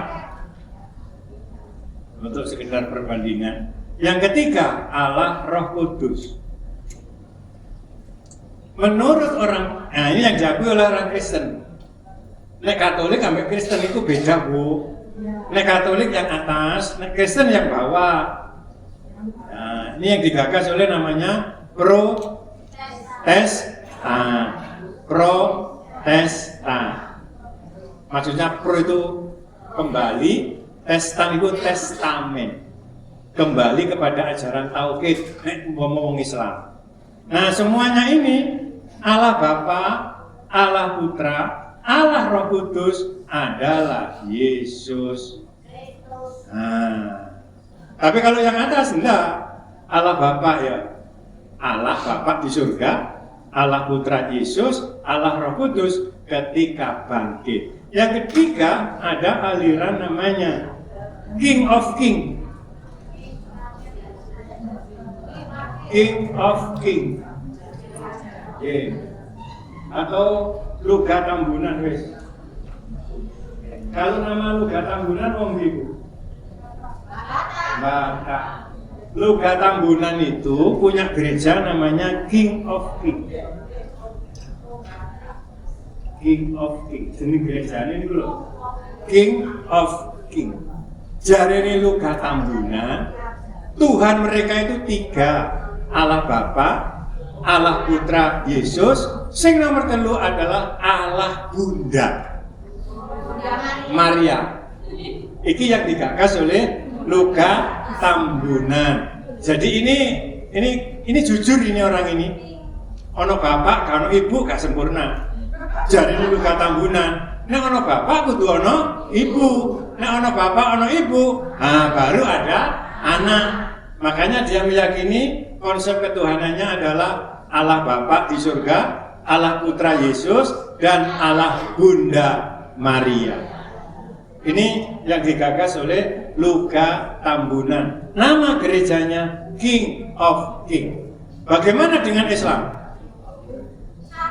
untuk sekedar perbandingan. Yang ketiga Allah Roh Kudus. Menurut orang, nah ini yang diakui oleh orang Kristen. Nek Katolik sampai Kristen itu beda Bu. Nek Katolik yang atas, nek Kristen yang bawah. Nah, ini yang digagas oleh namanya Protestan. Maksudnya pro itu kembali, testan itu testamen. Kembali kepada ajaran tauhid, ngomong Islam. Nah, semuanya ini Allah Bapa, Allah Putra, Allah Roh Kudus adalah Yesus. Nah, tapi kalau yang atas enggak, Allah Bapa ya Allah Bapa di surga, Allah Putra Yesus, Allah Roh Kudus ketika bangkit. Yang ketiga ada aliran namanya King of King. King of King. Atau Luga Tambunan wes. Kalau nama Luga Tambunan wong ibu. Batak. Luga Tambunan itu punya gereja namanya King of King. King of King, jenis gereja ini dulu. King of King. Jarene Luga Tambunan, Tuhan mereka itu tiga, Allah Bapa, Allah Putra Yesus, sing nomor telu adalah Allah Bunda Maria. Iki yang digagas oleh Luga Tambunan. Jadi ini jujur ini orang ini. Ono bapak, ono ibu gak sempurna. Jadi ini Luga Tambunan. Nek ono bapak kudu ono ibu. Nek ono bapak ono ibu, baru ada anak. Makanya dia meyakini konsep ketuhanannya adalah Allah Bapa di surga, Allah Putra Yesus, dan Allah Bunda Maria. Ini yang digagas oleh Luga Tambunan. Nama gerejanya King of King. Bagaimana dengan Islam?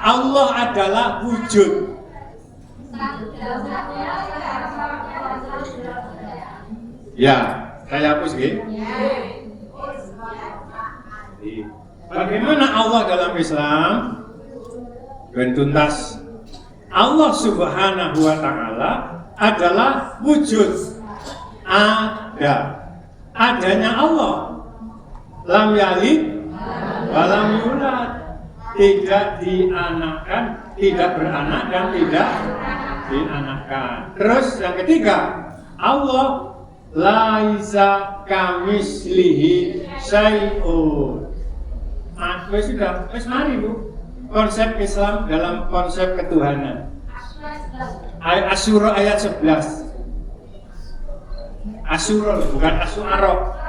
Allah adalah wujud. Ya, saya hapus gitu. Bagaimana Allah dalam Islam? Dan tuntas, Allah Subhanahu wa Ta'ala adalah wujud. Adanya Allah. Lam yalid walam yulad. Tidak dianakkan, tidak beranak dan tidak dianakkan. Terus yang ketiga, Allah laisa kamislihi syai'un. Wes mari Bu. Konsep Islam dalam konsep ketuhanan. Asyura ayat 11. Asyura bukan Asy'ara.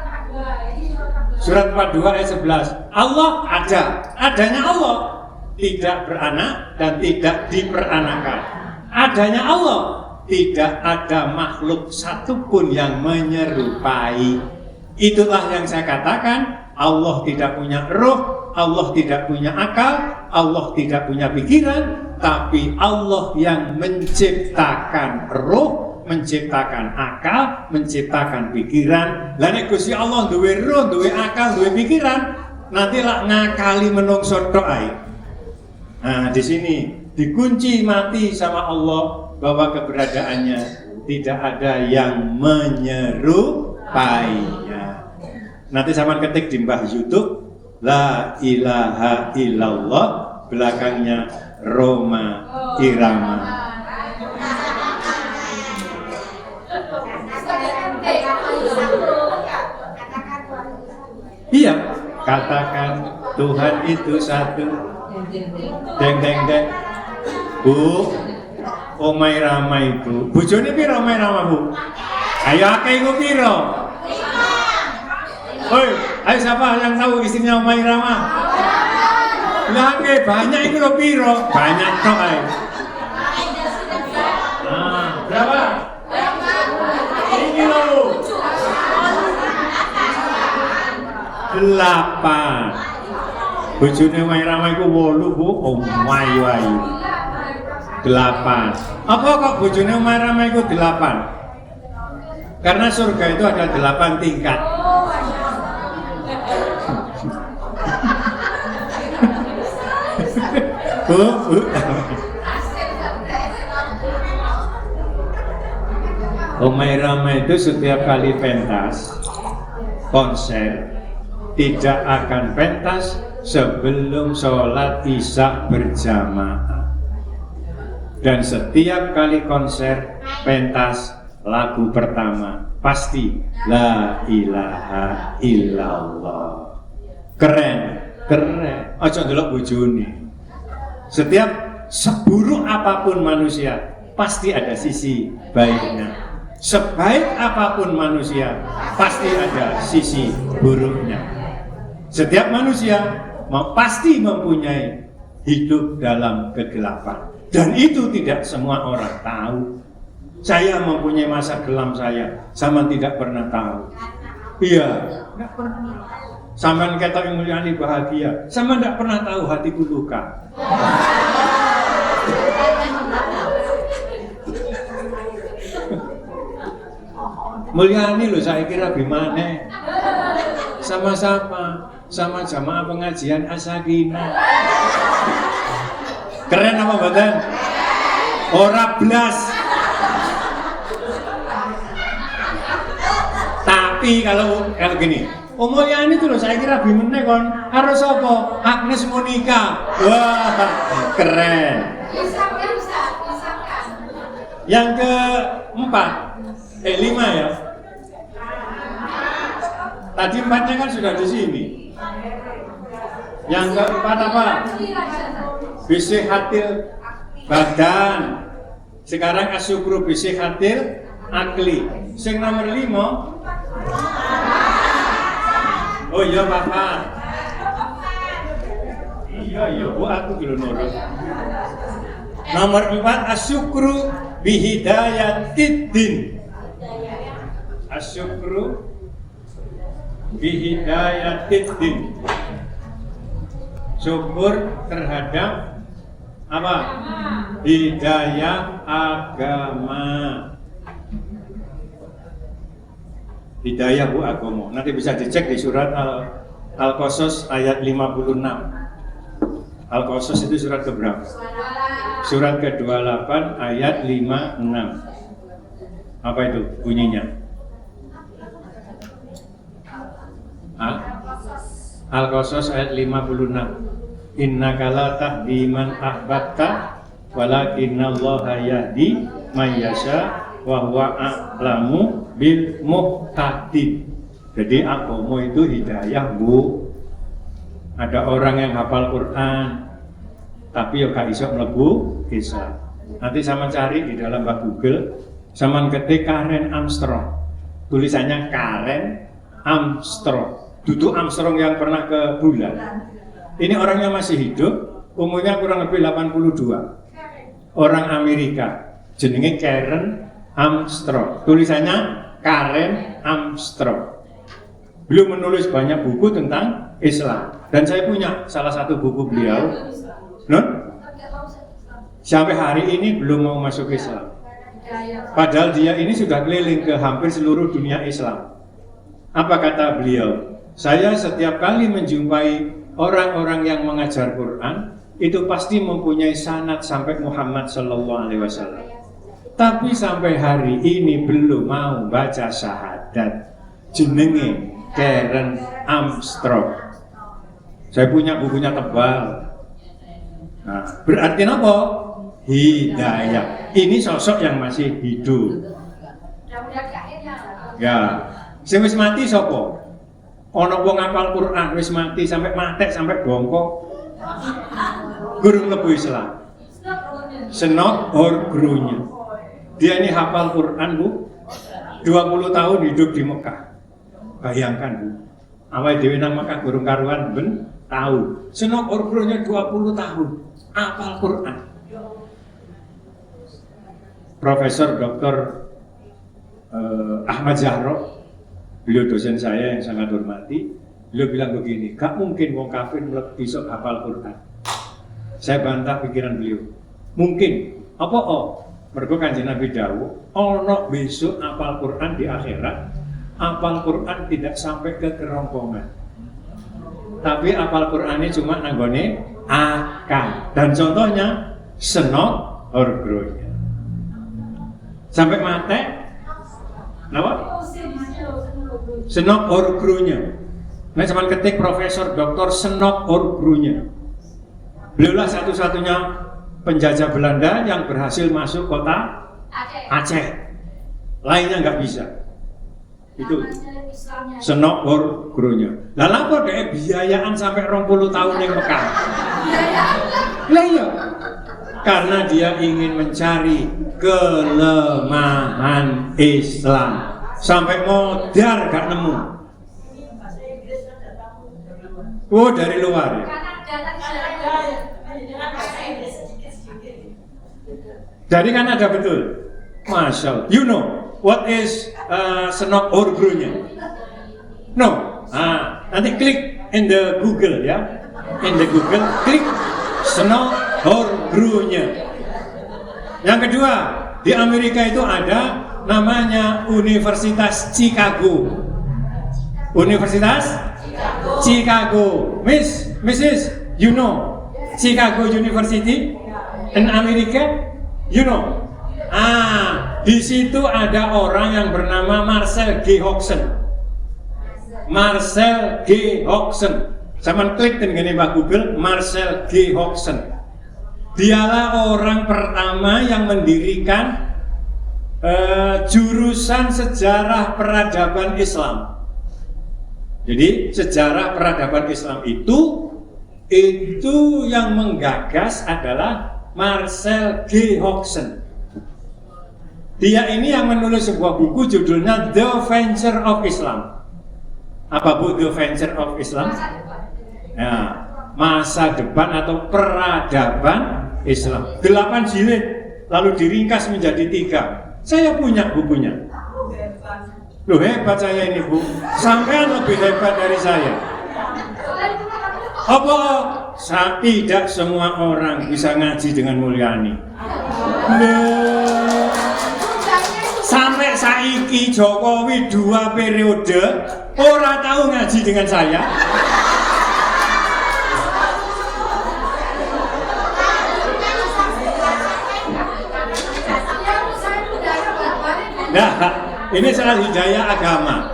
Surat 42 ayat 11. Allah ada. Adanya Allah tidak beranak dan tidak diperanakan. Adanya Allah tidak ada makhluk satupun yang menyerupai. Itulah yang saya katakan, Allah tidak punya roh, Allah tidak punya akal, Allah tidak punya pikiran, tapi Allah yang menciptakan roh, menciptakan akal, menciptakan pikiran. Lah nek Gusti Allah duwe roh, duwe akal, duwe pikiran, nanti lak ngakali menungso tok ae. Nah, di sini dikunci mati sama Allah bahwa keberadaannya tidak ada yang menyerupainya. Nanti sama ketik di mbah YouTube, la ilaha illallah, belakangnya Roma Irama. Iya, katakan Tuhan itu satu. Deng deng deng. Bu, Omai Rama itu. Bojone piro Omai Rama, Bu? Ayo akeh iku piro? 5. Oi, ayo siapa yang tahu istrinya Omai Rama? Lah akeh banyak iku lho piro? Banyak tok ae. Berapa? Ini lho. 8. Bojone Omai Rama iku 8, Bu. Omai wae. 8. Apa kok bojone Omai Rama iku 8? Karena surga itu ada 8 tingkat. Omai Rama itu setiap kali pentas konser tidak akan pentas sebelum sholat isya berjamaah. Dan setiap kali konser pentas lagu pertama pasti la ilaha illallah. Keren. Aja ndelok bojone. Setiap seburuk apapun manusia pasti ada sisi baiknya. Sebaik apapun manusia pasti ada sisi buruknya. Setiap manusia pasti mempunyai hidup dalam kegelapan. Dan itu tidak semua orang tahu. Saya mempunyai masa kelam saya, sama tidak pernah tahu. Iya, tidak pernah. Sama kata yang mulyani bahagia, sama tidak pernah tahu hatiku luka. Mulyani loh, saya kira gimana? Sama-sama, sama jamaah pengajian As-Sakinah. Keren apa badan? Ora blas. Tapi kalau gini, Mulyani itu loh, saya kira gimana kon? Harus apa? Agnes Monica. Wah, keren. Yang keempat. 5 ya. Tadi 4-nya kan sudah di sini. Yang keempat apa? Bisihatil badan. Sekarang asyukru bisihatil akli. Sing nomor 5. Oh iya Bapak. Iya, aku dulu nurut. Nomor 4 asyukru bihidayatiddin. Asyukru bihidayatiddin. Syukur terhadap apa? Hidayah agama. Hidayah bu agama. Nanti bisa dicek di surat Al-Qasas ayat 56. Al-Qasas itu surat keberapa? Surat ke-28 ayat 56. Apa itu bunyinya? Al-Qasas ayat 56. Innaka la tahdi man ahbabta walakinallaha yahdi man yasha wa huwa a'lamu bil muhtadin. Jadi agama itu hidayah, Bu. Ada orang yang hafal Quran tapi ya gak iso mlebu Islam. Nanti sama cari di dalam Google, sama ketik Karen Armstrong. Tulisannya Karen Armstrong. Duduk Armstrong yang pernah ke bulan. Ini orangnya masih hidup, umurnya kurang lebih 82. Orang Amerika, jenenge Karen Armstrong. Tulisannya Karen Armstrong. Beliau menulis banyak buku tentang Islam. Dan saya punya salah satu buku beliau. Sampai hari ini belum mau masuk Islam. Padahal dia ini sudah keliling ke hampir seluruh dunia Islam. Apa kata beliau? Saya setiap kali menjumpai orang-orang yang mengajar Quran itu pasti mempunyai sanad sampai Muhammad Sallallahu Alaihi Wasallam. Tapi sampai hari ini belum mau baca syahadat. Jenenge Karen Armstrong. Saya punya bukunya tebal. Nah, berarti apa? Hidayah. Ini sosok yang masih hidup. Ya, sing wis mati sapa? Ana wong hafal Quran wis mati sampai matek sampai bongkok. Gurung mlebu Islam. Senok or grunya. Dia ini hafal Quran, Bu. 20 tahun hidup di Mekah. Bayangkan, Bu. Awake dhewe nang Mekah gurung karuan ben tahu. Senok or grunya 20 tahun hafal Quran. Profesor Dr. Ahmad Zahro, beliau dosen saya yang sangat hormati, beliau bilang begini, gak mungkin wong kafir besok hafal Quran. Saya bantah pikiran beliau. Mungkin, apa mergo Kanjeng Nabi dawuh, ono besok hafal Quran di akhirat, hafal Quran tidak sampai ke kerongkongan. Tapi hafal Qurannya cuma nanggone akal. Dan contohnya senok orgronya. Sampai mate, kenapa? Senok orgronya. Nah, cuman ketik Profesor Dr. Senok Orgrunya. Beliaulah satu-satunya penjajah Belanda yang berhasil masuk kota Aceh. Lainnya nggak bisa. Itu Senok Orgrunya. Lah lapor deh biayaan sampai 20 tahun yang Mekah. Lah iya. Karena dia ingin mencari kelemahan Islam. Sampai modar gak nemu. Oh, dari luar ya. Jadi kan ada betul. Masya Allah. You know what is Senok Orgrunya? No. Nanti klik in the Google ya. In the Google, klik Senok Orgrunya. Yang kedua, di Amerika itu ada namanya Universitas Chicago. Universitas Chicago. Mrs. You know Chicago University in Amerika? You know? Di situ ada orang yang bernama Marcel G. Hodgson. Marcel G. Hodgson. Sama klik dengan Mbak Google Marcel G. Hodgson. Dialah orang pertama yang mendirikan jurusan sejarah peradaban Islam. Jadi sejarah peradaban Islam itu yang menggagas adalah Marcel G. Hodgson. Dia ini yang menulis sebuah buku judulnya The Venture of Islam. Apa Bu The Venture of Islam? Nah, masa depan atau peradaban Islam. 8 jilid lalu diringkas menjadi 3. Saya punya bukunya. Loh, hebat saya ini Bu. Sampean lebih hebat dari saya. Apa? Tidak semua orang bisa ngaji dengan Mulyani. Sampai saiki Jokowi 2 periode ora tahu ngaji dengan saya. Nah, ini soal hidayah agama.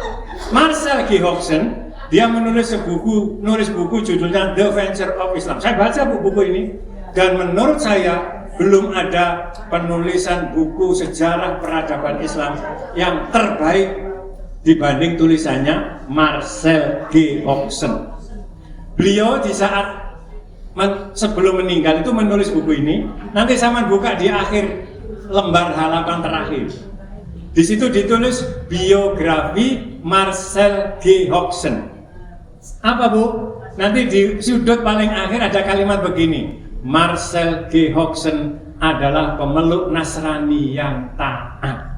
Marcel G. Hodgson, dia menulis buku judulnya The Venture of Islam. Saya baca buku ini dan menurut saya belum ada penulisan buku sejarah peradaban Islam yang terbaik dibanding tulisannya Marcel G. Hodgson. Beliau di saat sebelum meninggal itu menulis buku ini. Nanti saya buka di akhir lembar halaman terakhir. Di situ ditulis biografi Marcel G. Hodgson. Apa Bu? Nanti di sudut paling akhir ada kalimat begini. Marcel G. Hodgson adalah pemeluk Nasrani yang taat.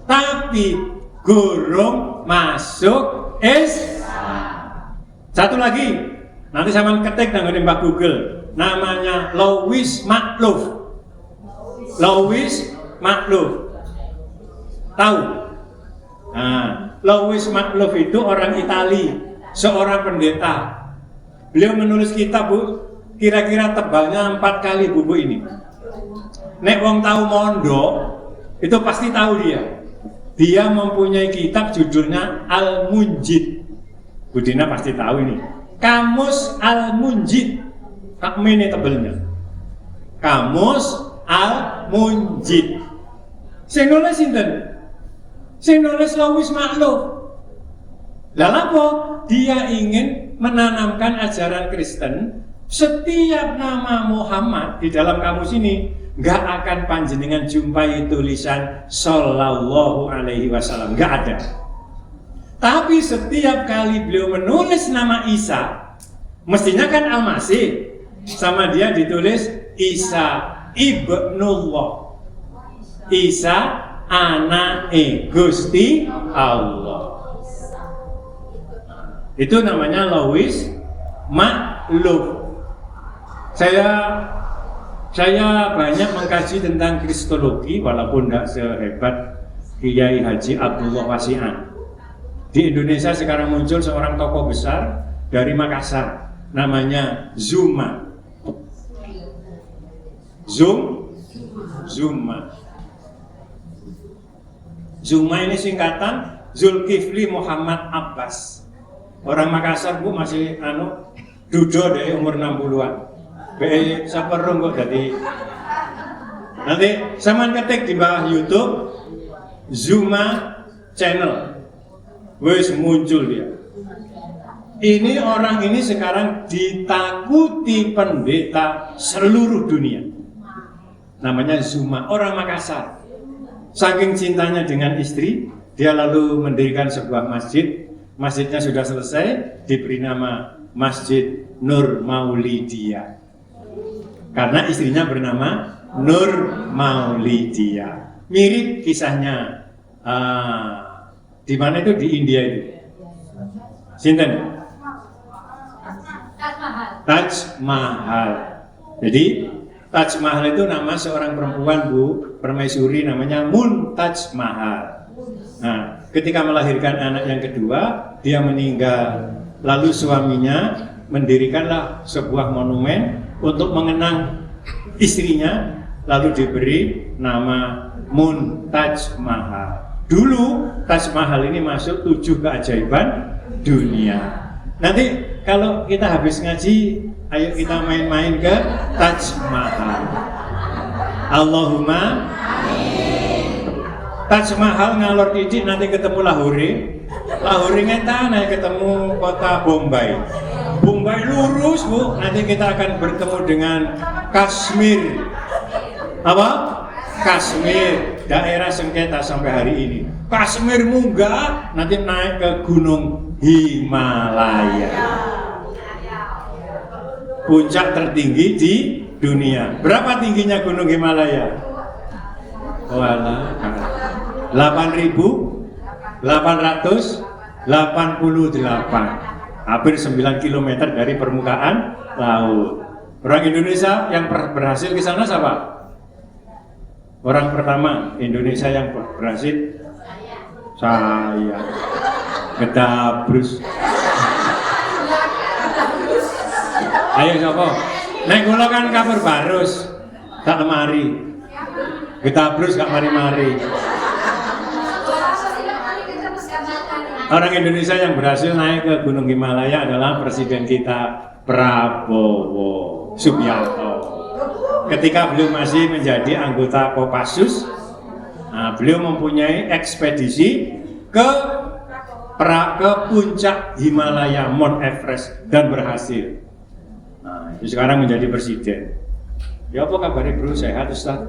Tapi gurung masuk Islam. Satu lagi. Nanti saya ketik dengan Mbak Google. Namanya Louis Makhlouf. Louis Makhlouf. Tahu? Nah, Louis Makhlouf itu orang Itali, seorang pendeta. Beliau menulis kitab Bu, kira-kira tebalnya 4 kali buku ini. Nek wong tahu mondo, itu pasti tahu dia. Dia mempunyai kitab judulnya Al-Munjid. Bu Dina pasti tahu ini. Kamus Al-Munjid. Kak ini tebelnya. Kamus Al-Munjid. Sing nulis sinten? Sing nulis Louis Makhlouf. Lalu apa? Dia ingin menanamkan ajaran Kristen. Setiap nama Muhammad di dalam kamus ini nggak akan panjenengan jumpai tulisan Sallallahu Alaihi Wasallam, nggak ada. Tapi setiap kali beliau menulis nama Isa, mestinya kan Al-Masih, sama dia ditulis Isa Ibnullah. Isa anake Gusti Allah. Itu namanya Louis Makhlouf. Saya banyak mengkaji tentang kristologi walaupun tidak sehebat Kiai Haji Abdullah Wasi'an. Di Indonesia sekarang muncul seorang tokoh besar dari Makassar, namanya Zuma. Zuma ini singkatan Zulkifli Muhammad Abbas. Orang Makassar Bu masih dudo deh umur 60-an. Be saperung kok dadi. Nanti sampean ketik di bawah YouTube Zuma Channel. Wes muncul dia. Ini orang ini sekarang ditakuti pendeta seluruh dunia. Namanya Zuma, orang Makassar. Saking cintanya dengan istri, dia lalu mendirikan sebuah masjid. Masjidnya sudah selesai, diberi nama Masjid Nur Maulidia. Karena istrinya bernama Nur Maulidia. Mirip kisahnya di mana itu, di India itu. Sinten? Taj Mahal. Jadi Taj Mahal itu nama seorang perempuan Bu, permaisuri namanya Muntaj Mahal. Nah, ketika melahirkan anak yang kedua, dia meninggal. Lalu suaminya mendirikanlah sebuah monumen untuk mengenang istrinya, lalu diberi nama Muntaj Mahal. Dulu Taj Mahal ini masuk 7 keajaiban dunia. Nanti kalau kita habis ngaji, ayo kita main-main ke Taj Mahal. Allahumma amin. Taj Mahal ngalor titik nanti ketemu Lahore. Lahore ngetan nanti ketemu kota Bombay. Bombay lurus Bu, nanti kita akan bertemu dengan Kashmir. Apa? Kashmir, daerah sengketa sampai hari ini. Kashmir munggah, nanti naik ke Gunung Himalaya. Puncak tertinggi di dunia. Berapa tingginya Gunung Himalaya? Walah, 8.888, hampir 9 km dari permukaan laut. Orang Indonesia yang berhasil ke sana siapa? Orang pertama Indonesia yang berhasil, saya. Getabrus. Ayo siapa? Nek kula kan kabar barus, tak lemari. Getabrus gak mari-mari. Orang Indonesia yang berhasil naik ke Gunung Himalaya adalah Presiden kita Prabowo Subianto. Ketika beliau masih menjadi anggota Kopassus, beliau mempunyai ekspedisi ke puncak Himalaya Mount Everest dan berhasil. Nah, sekarang menjadi presiden. Ya apa kabarnya bro, sehat Ustaz?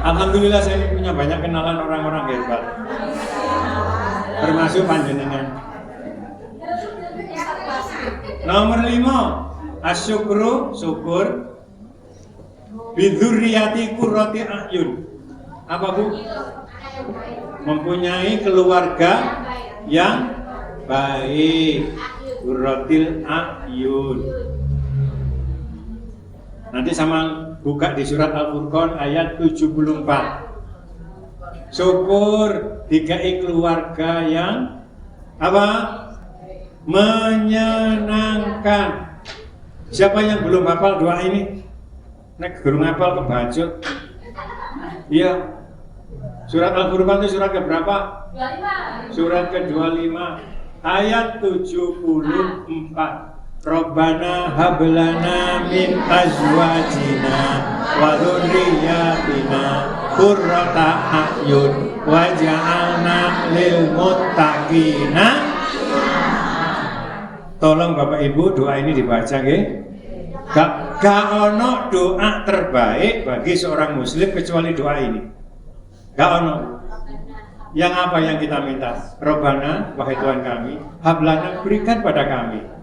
Alhamdulillah saya punya banyak kenalan orang-orang hebat, termasuk panjenengan. Nomor 5, asyukru, syukur, bidzurriyati qurrati a'yun. Apa Bu? Mempunyai keluarga yang baik, qurratil a'yun. Nanti sama buka di surat Al-Furqan ayat 74. Syukur dikai keluarga yang apa? Menyenangkan. Siapa yang belum hafal doa ini? Nek gurung hafal kebacut. Iya. Surat Al-Furqan itu surat keberapa? 25. Surat ke-25 ayat 74. Rabbana hablana min azwajina wa dzurriyyatina qurrata a'yun waj'alna lil muttaqina. Tolong Bapak Ibu doa ini dibaca nggih. Gak ono doa terbaik bagi seorang muslim kecuali doa ini. Gak ono. Yang apa yang kita minta? Rabbana, wahai Tuhan kami, hablana, berikan pada kami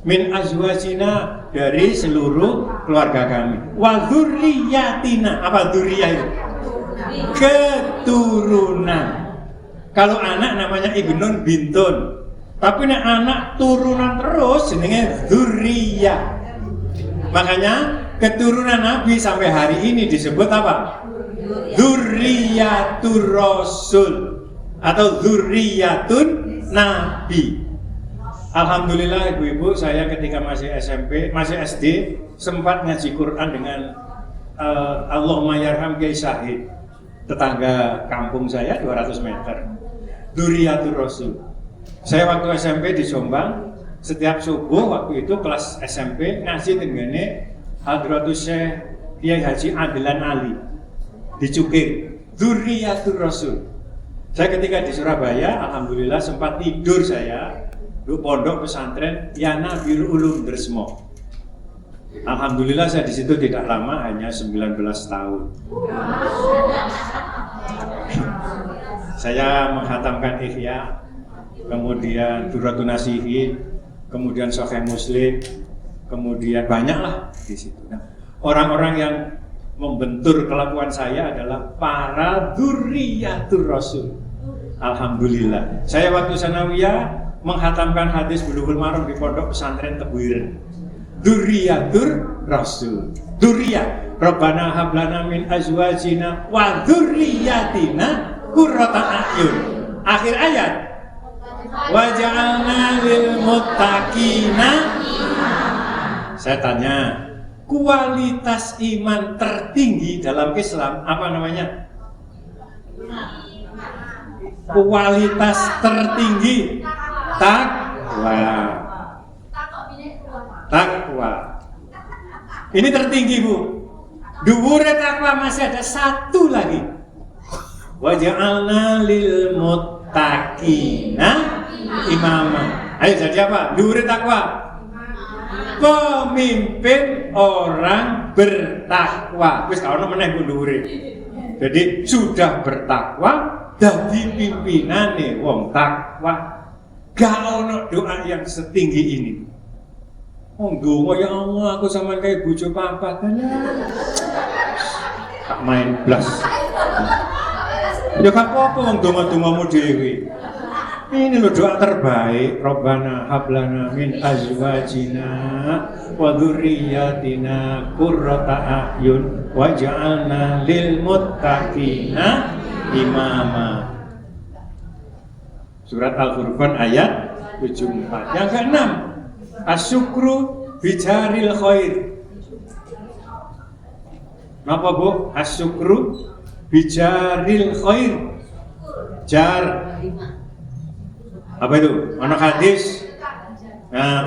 min azwajina, dari seluruh keluarga kami, wa dzurriyyatina, apa dzurriyyah itu? Keturunan. Kalau anak namanya ibnun bintun, tapi nek anak turunan terus jenenge dzurriyyah. Makanya keturunan Nabi sampai hari ini disebut apa? Dzurriyyatur Rasul atau dzurriyyatun Nabi. Alhamdulillah ibu-ibu, saya ketika masih SMP, masih SD sempat ngaji Quran dengan Allahumma yarham Kiai Syahid, tetangga kampung saya 200 meter. Dzurriyyatur Rasul. Saya waktu SMP di Jombang, setiap subuh waktu itu kelas SMP ngaji tenggane Hadratus Syekh Kiai Haji Adlan Ali di Cukir, Dzurriyyatur Rasul. Saya ketika di Surabaya, alhamdulillah sempat tidur saya di pondok pesantren Yana Birul Ulum Dresmo. Alhamdulillah saya di situ tidak lama, hanya 19 tahun. Saya menghatamkan Ihya, kemudian Durratun Nasihin, kemudian Sahih Muslim, kemudian banyaklah di situ. Nah, orang-orang yang membentur kelakuan saya adalah para Dzurriyyatur Rasul. Alhamdulillah. Saya waktu sanawiyah menghatamkan hadis Bulughul Maram di pondok pesantren Tebuireng. Dzurriyyatur Rasul. Dzurriyyah. Rabbana hab lana min azwajina wa dzurriyyatina qurrata a'yun. Akhir ayat. Wa ja'alna lil muttaqina. Saya tanya, kualitas iman tertinggi dalam Islam apa namanya? Kualitas tertinggi takwa. Takwa. Ini tertinggi, Bu. Dhuwure takwa masih ada satu lagi. Wa ja'alna lil muttaqina imama. Ayo jadi apa? Dhuwure takwa. Pemimpin orang bertakwa. Wis kaono meneh ku dhuwure. Jadi sudah bertakwa dadi pimpinane wong takwa. Gak ono doa yang setinggi ini. Ndonga ya Allah, aku sama kayak bojo papat. Tak main blas. Ya gak apa-apa wong donga-dongamu dhewe. Ini loh doa terbaik. Rabbana hablana min azwajina wa dzurriyyatina qurrata a'yun waj'alna lil muttaqina imama. Surat Al-Furqan ayat 74. Yang ke-6, asyukru bijaril khair. Napa Bu? Asyukru bijaril khair. Jar apa itu? Anak hadis. Nah,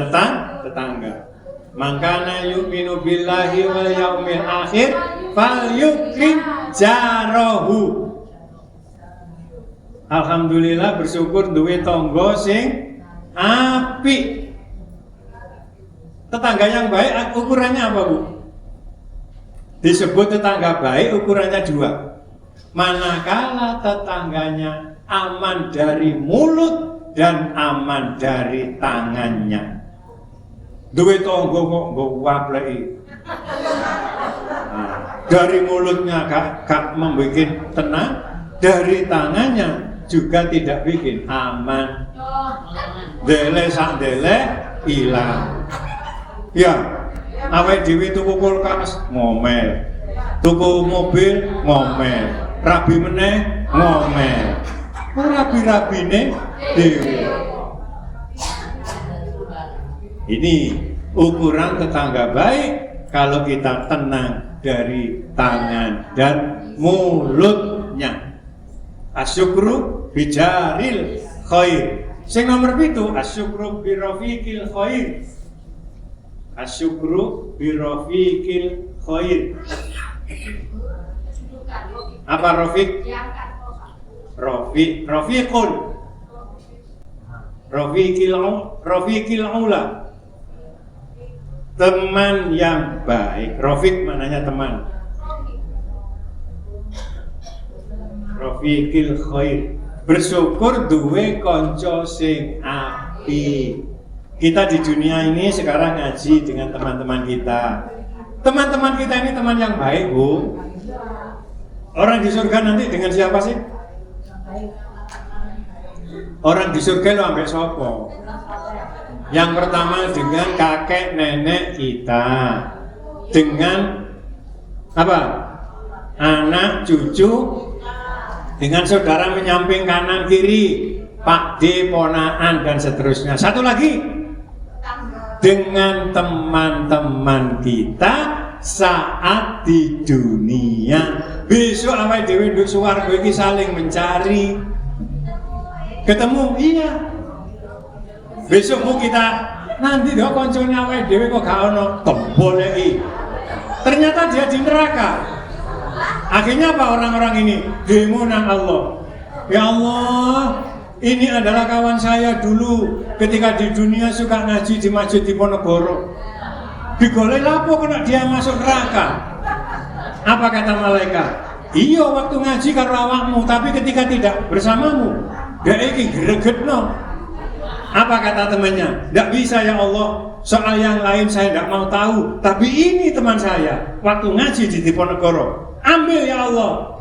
tetangga. Mangkana yu'minu billahi wal yaumil akhir falyukrim jarahu. Alhamdulillah bersyukur duwe tangga sing apik. Tetangga yang baik ukurannya apa, Bu? Disebut tetangga baik ukurannya 2. Manakala tetangganya aman dari mulut dan aman dari tangannya. Duwe tangga kok nggo wapleki. Dari mulutnya gak membuat tenang, dari tangannya juga tidak bikin aman. Dele sak dele ilang. Ya, awake dhewe tuku kulkas ngomel. Tuku mobil ngomel. Rabi meneh ngomel. Rabi-rabine dhewe. Ini ukuran tetangga baik kalau kita tenang dari tangan dan mulutnya. Asyukru bijaril khair. Sing nomor 7, asyukru birafiqil khair. Asyukru birafiqil khair. Apa rafiq? Rafiqun. Rafiqil aula. Teman yang baik. Rafiq maknanya teman. Rafiqil khair. Bersyukur duwe kanca sing apik. Kita di dunia ini sekarang ngaji dengan teman-teman kita. Teman-teman kita ini teman yang baik, Bu. Orang di surga nanti dengan siapa sih? Orang di surga lo ambek sapa? Yang pertama dengan kakek nenek kita. Dengan apa? Anak, cucu, dengan saudara menyamping kanan kiri, Pak D, ponaan dan seterusnya. Satu lagi, dengan teman-teman kita saat di dunia. Besok awake dhewe nduk swarga iki saling mencari. Ketemu, iya. Besok mau kita nanti dong koncone awake dhewe kok gak ono, temboleki. Ternyata dia di neraka. Akhirnya apa orang-orang ini? Demo nang Allah. Ya Allah, ini adalah kawan saya dulu ketika di dunia suka ngaji di Masjid Diponegoro. Digolek lapo kena dia masuk neraka. Apa kata malaikat? Iya waktu ngaji karo awakmu, tapi ketika tidak bersamamu, dia iki gregetno. Apa kata temannya? Tidak bisa ya Allah, soal yang lain saya tidak mau tahu, tapi ini teman saya waktu ngaji di Diponegoro. Ambil ya Allah.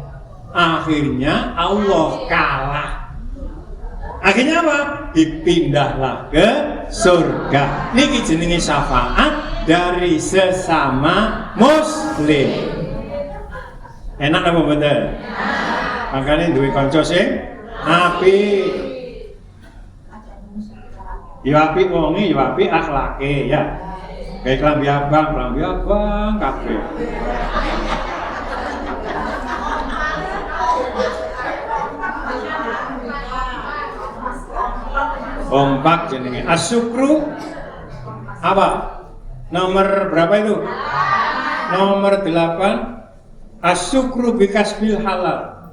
Akhirnya Allah kalah. Akhirnya apa? Dipindahlah ke surga. Niki jenenge syafaat dari sesama muslim. Enak apa betul? Makanya duwe kanca sing apik. Ya apik wonge, ya apik akhlake ya. Kayak klambi abang kabeh. Kompak jenenge. Asyukru apa? Nomor berapa itu? Nomor 8. Asyukru bikasbil halal.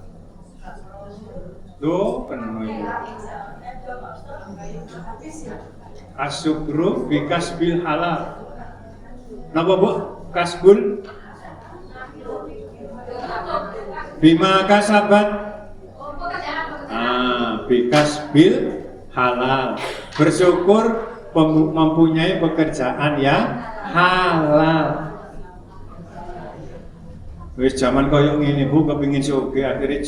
Tuh, penuh itu. Asyukru bikasbil halal. Napa Bu? Kasbul bima kasabat. Bikasbil halal. Bersyukur mempunyai pekerjaan yang halal. Wis zaman koyo ngene Bu, kepengin sugih akhirnya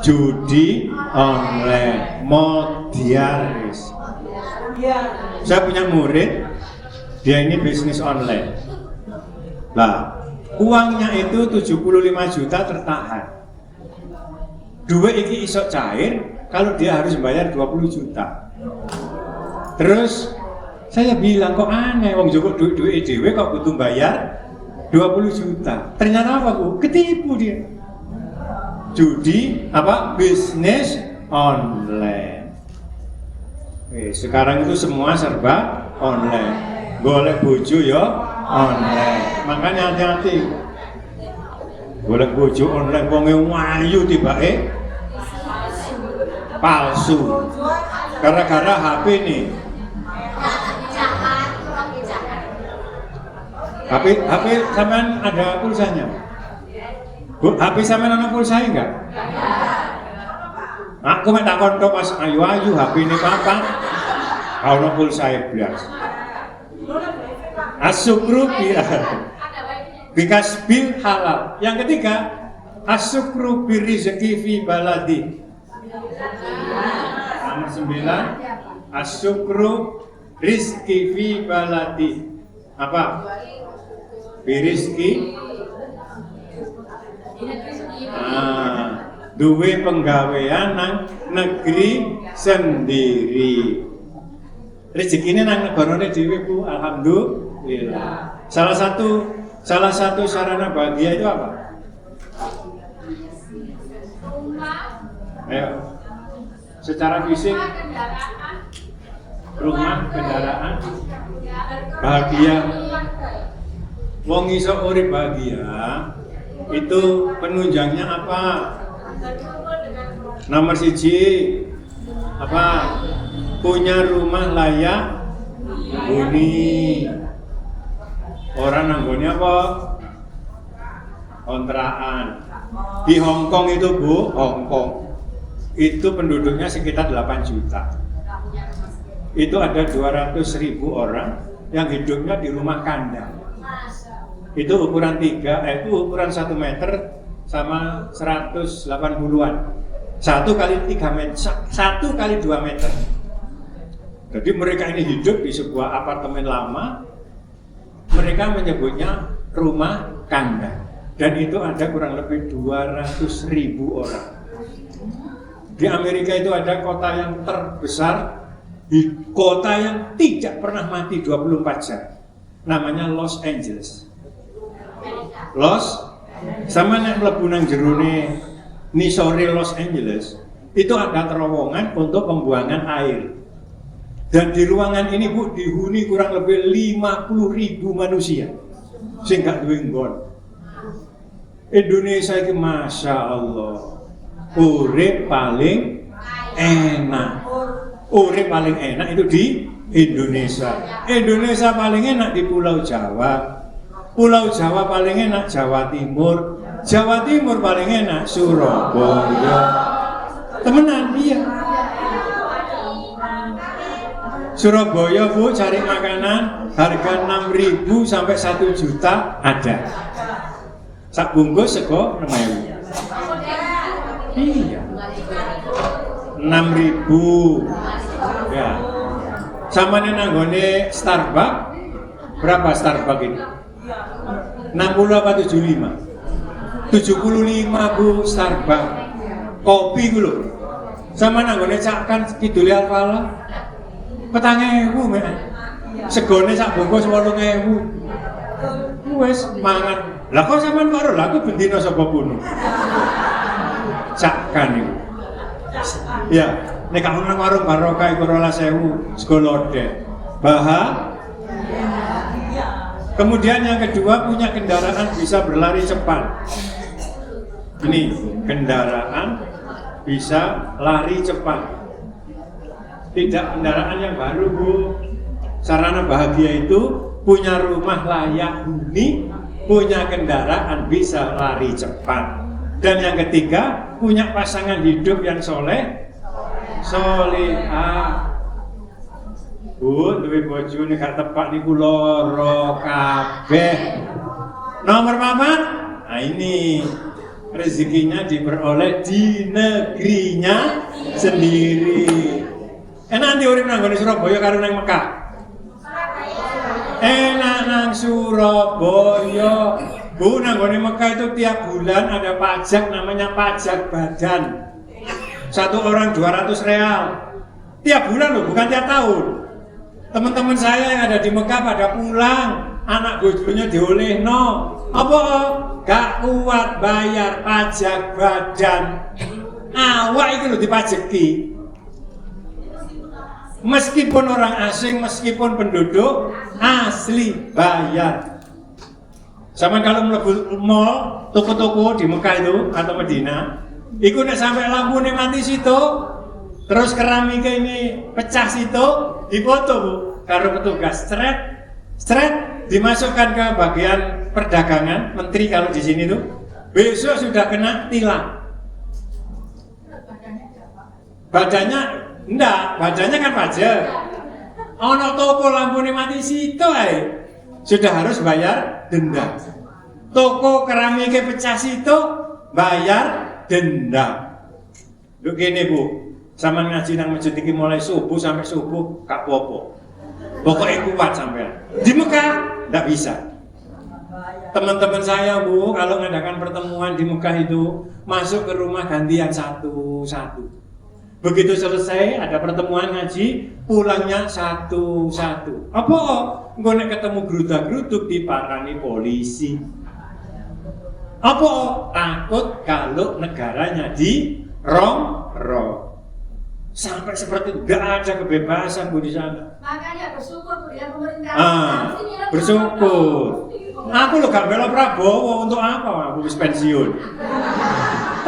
judi online, modiaris. Saya punya murid, dia ini bisnis online. Lah, uangnya itu 75 juta tertahan. Dua iki iso cair kalau dia harus bayar 20 juta. Terus saya bilang kok aneh, wong Joko duit dhewe kok butuh bayar 20 juta. Ternyata apa Bu? Ketipu dia. Judi apa? Bisnis online. Sekarang itu semua serba online. Golek bojo ya online. Makanya hati-hati. Golek bojo online wonge wayu tibake palsu. Gara-gara HP nih. HP sampean ada pulsanya? Bu, HP sampean ana pulsa enggak? Aku mek tak kontok pas ayu-ayu HP ini papa. Ana pulsa blas. Asyukru bikasbil halal. Yang ketiga, asyukru birizki fi baladi. Nomor 9, asyukru rizki fi baladi. Apa? Birizki duwe penggawean nang negeri sendiri. Rezekine nang negarane dhewe Bu, alhamdulillah. Salah satu sarana bahagia itu apa? Ayo. Secara fisik, rumah, kendaraan, bahagia. Wong iso urip bahagia, itu penunjangnya apa? Nomor 1 apa? Punya rumah layak huni. Orang nanggone apa? Kontrakan. Di Hong Kong itu Bu, Hong Kong itu penduduknya sekitar 8 juta. Itu ada 200.000 orang yang hidupnya di rumah kandang. Itu ukuran 3, itu ukuran 1 meter sama 180-an. 1 kali 3 meter, 1 kali 2 meter. Jadi mereka ini hidup di sebuah apartemen lama. Mereka menyebutnya rumah kandang. Dan itu ada kurang lebih 200.000 orang. Di Amerika itu ada kota yang terbesar, di kota yang tidak pernah mati 24 jam. Namanya Los Angeles. Sama nek mlebu nang jerone nisore Los Angeles, itu ada terowongan untuk pembuangan air. Dan di ruangan ini Bu dihuni kurang lebih 50.000 manusia sing gak duwe nggon. Indonesia ini Masya Allah urip paling enak. Urip paling enak itu di Indonesia. Indonesia paling enak di Pulau Jawa. Pulau Jawa paling enak Jawa Timur. Jawa Timur paling enak Surabaya. Temenan iya. Surabaya Bu cari makanan harga 6.000 sampai 1 juta ada. Sak bungkus sego 6.000. Iya. 6.000. Ya. Sama nanggone Starbucks. Berapa Starbucks ini? 60 apa 75? 75 Bu Starbucks. Kopi ku lho. Sama nanggone Cakkan Kidul Alfala. 4.000 men. Segone sak bungkus 8.000. Wes mangan. Lah kok sampean karo lha aku bendina sapa puno. Cakkan iku. Ya, nek kamu nang warung barokah iku 12.000 sego lodeh. Kemudian yang kedua punya kendaraan bisa berlari cepat. Ini kendaraan bisa lari cepat. Tidak kendaraan yang baru Bu. Sarana bahagia itu punya rumah layak huni, punya kendaraan bisa lari cepat. Dan yang ketiga punya pasangan hidup yang solehah. Bu, duwe bojo nek gak tepak niku lara kabeh. Nomor papat, nah ini rezekinya diperoleh di negerinya sendiri. Enak ndi urip nang Surabaya karo nang Mekah? Enak nang Surabaya. Bu, nang Mekah itu tiap bulan ada pajak namanya pajak badan. 1 orang 200 real. Tiap bulan loh, bukan tiap tahun. Teman-teman saya yang ada di Mekah pada pulang, anak bojonya diolehno. Apa? Gak kuat bayar pajak badan. Awak itu loh dipajeki. Meskipun orang asing, meskipun penduduk asli bayar. Sama kalau mlebu mall, toko-toko di Mekah itu atau Medina, iku nek sampai lampu nih mati situ, terus keramik ini pecah situ, dipoto Bu, karo petugas stret dimasukkan ke bagian perdagangan, menteri kalau di sini tuh, besok sudah kena tilang. Badannya enggak, badannya kan pajak. Ono toko lampu mati situ sudah harus bayar denda. Toko keramiknya pecah situ bayar denda. Lho gini Bu, sama ngaji nang masjid iki mulai subuh sampai subuh gak popo. Pokoknya kuat sampean. Di Mekah enggak bisa. Teman-teman saya Bu, kalau mengadakan pertemuan di Mekah itu masuk ke rumah gantian satu-satu. Begitu selesai ada pertemuan ngaji, pulangnya satu-satu. Apa? Engko nek ketemu grudak-gruduk diparani polisi. Apa? Takut kalau negaranya di rong. Sampai seperti itu, gak ada kebebasan Bu di sana. Makanya bersyukur Bu ya pemerintah. Bersyukur. Aku lo gak bela Prabowo untuk apa? Aku wis pensiun.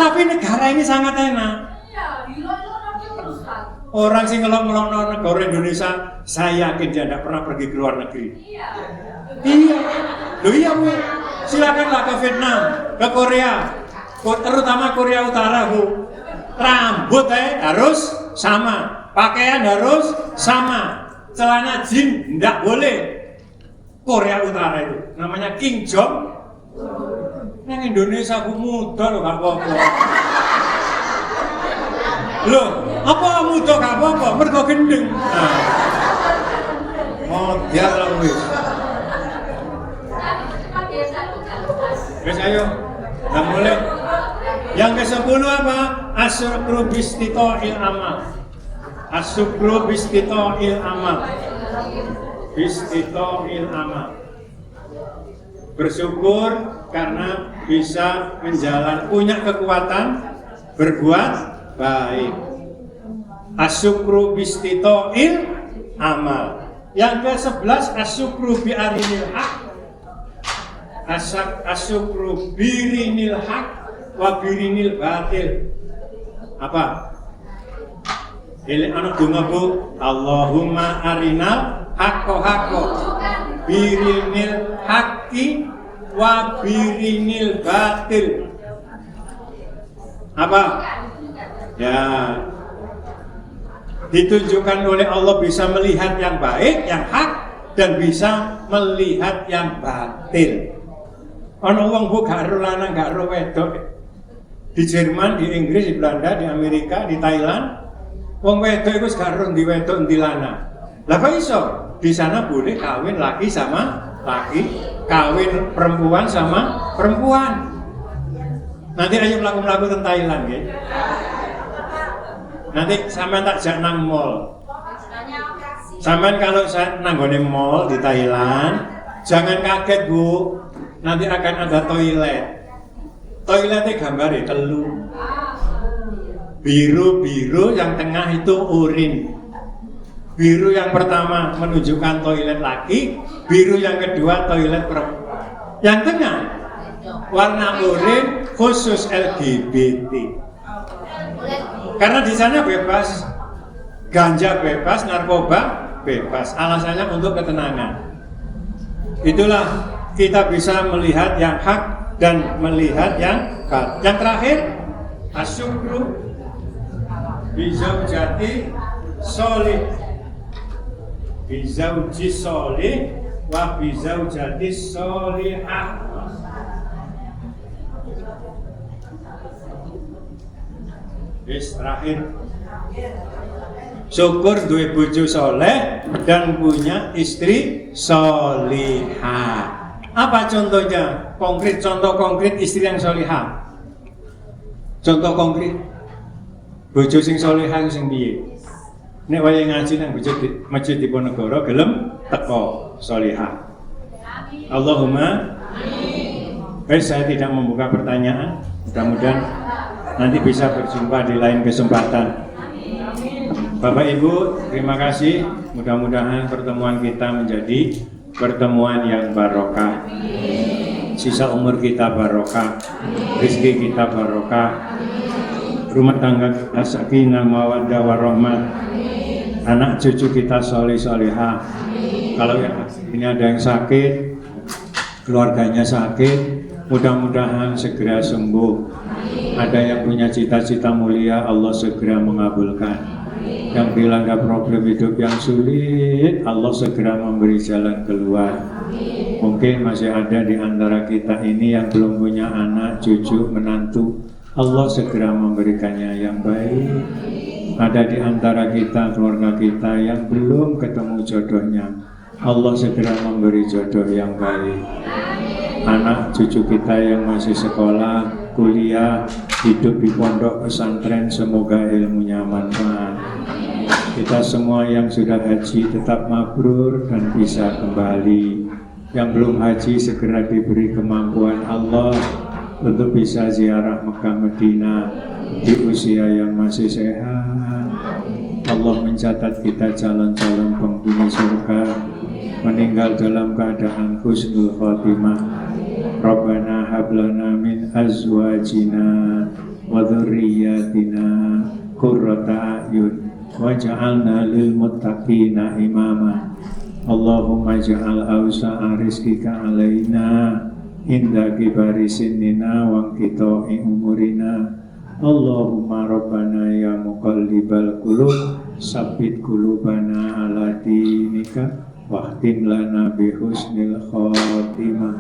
Tapi negara ini sangat enak. Orang sing ngelok-ngelok negara Indonesia, saya yakin dia tidak pernah pergi ke luar negeri. Iya. Loh iya Bu. Silakanlah ke Vietnam, ke Korea, terutama Korea Utara Bu. Rambut harus sama, pakaian harus sama, celana jeans tidak boleh. Korea Utara itu namanya King Jong. Yang Indonesia Bu muda loh gak apa-apa. Loh, apa muda gak apa-apa? Mergo gendeng. Nah. Model lah wis. Wis ayo. Udah mulai. Yang ke-10 apa? Asyukru bistito'il amal. Asyukru bistito'il amal. Bistito'il amal. Bersyukur karena bisa punya kekuatan berbuat baik. Asyukru bistitoil amal. Yang ke-11 asyukru bi'arinil haq. Asyukru birinil haq wa birinil batil. Apa? Ini anak donga Bu. Allahumma arinal haqqo birinil haqqi wa birinil batil. Apa? Ya, ditunjukkan oleh Allah bisa melihat yang baik, yang hak, dan bisa melihat yang batil. Ana wong Bu gak ro lanang gak ro wedok. Di Jerman, di Inggris, di Belanda, di Amerika, di Thailand, wong wedok itu gak ro ndi wedok ndi lanang. Lah kok iso? Di sana boleh kawin laki sama laki, kawin perempuan sama perempuan. Nanti ayo melaku-melaku tentang Thailand ya. Nanti sampean tak jak nang mall. Sampean kalau saya nanggone mall di Thailand, jangan kaget Bu. Nanti akan ada toilet. Toiletnya gambarnya telu. Biru-biru, yang tengah itu urin. Biru yang pertama menunjukkan toilet laki, biru yang kedua toilet perempuan. Yang tengah warna urin khusus LGBT. Karena di sana bebas, ganja bebas, narkoba bebas. Alasannya untuk ketenangan. Itulah kita bisa melihat yang hak dan melihat yang batil. Yang terakhir, asyukru bizaujati sholih, bizauji sholih wa bizaujati sholihah. Terakhir, syukur duwe bojo soleh dan punya istri solihah. Apa contohnya? Konkret, contoh konkret istri yang solihah. Contoh konkret, bojo sing solihah sing piye? Nek wayahe ngaji nang Masjid Diponegoro gelem teko solihah. Allahumma amin. Saya tidak membuka pertanyaan. Mudah-mudahan nanti bisa berjumpa di lain kesempatan. Bapak Ibu, terima kasih. Mudah-mudahan pertemuan kita menjadi pertemuan yang barokah. Sisa umur kita barokah, rezeki kita barokah, rumah tangga kita sakinah mawaddah warahmah, anak cucu kita soleh solehah. Kalau ini ada yang sakit, keluarganya sakit, mudah-mudahan segera sembuh. Ada yang punya cita-cita mulia, Allah segera mengabulkan. Yang dilanda problem hidup yang sulit, Allah segera memberi jalan keluar. Mungkin masih ada di antara kita ini yang belum punya anak, cucu, menantu, Allah segera memberikannya yang baik. Ada di antara kita, keluarga kita yang belum ketemu jodohnya, Allah segera memberi jodoh yang baik. Anak cucu kita yang masih sekolah, kuliah, hidup di pondok pesantren, semoga ilmunya manfaat. Kita semua yang sudah haji tetap mabrur dan bisa kembali. Yang belum haji segera diberi kemampuan Allah untuk bisa ziarah Mekah Madinah di usia yang masih sehat. Allah mencatat kita calon-calon penghuni surga, meninggal dalam keadaan husnul khotimah. Rabbana hablana min azwajina wa dzurriyyatina qurrata a'yun waj'alna lil muttaqina imama. Allahumma ja'al awsa'a rizqika alaina inda kibari sinnina wa qita'i umurina. Allahumma rabbana ya muqallibal qulub sabbit qulubana ala dinika wahtim lana bi husnil khotimah.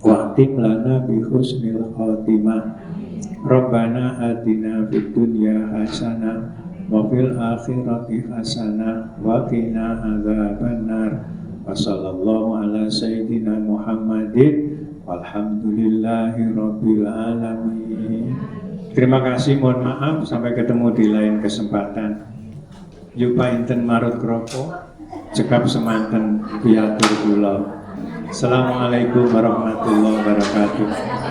Wahtim lana bi husnil khotimah. Rabbana atina fid dunya hasanah wa fil akhirati hasanah wa qina adzabannar. Wa sallallahu ala sayyidina Muhammadin walhamdulillahi rabbil alamin. Terima kasih, mohon maaf, sampai ketemu di lain kesempatan. Yupa inten marut kropo cekap semanten piatur kula. Assalamualaikum warahmatullahi wabarakatuh.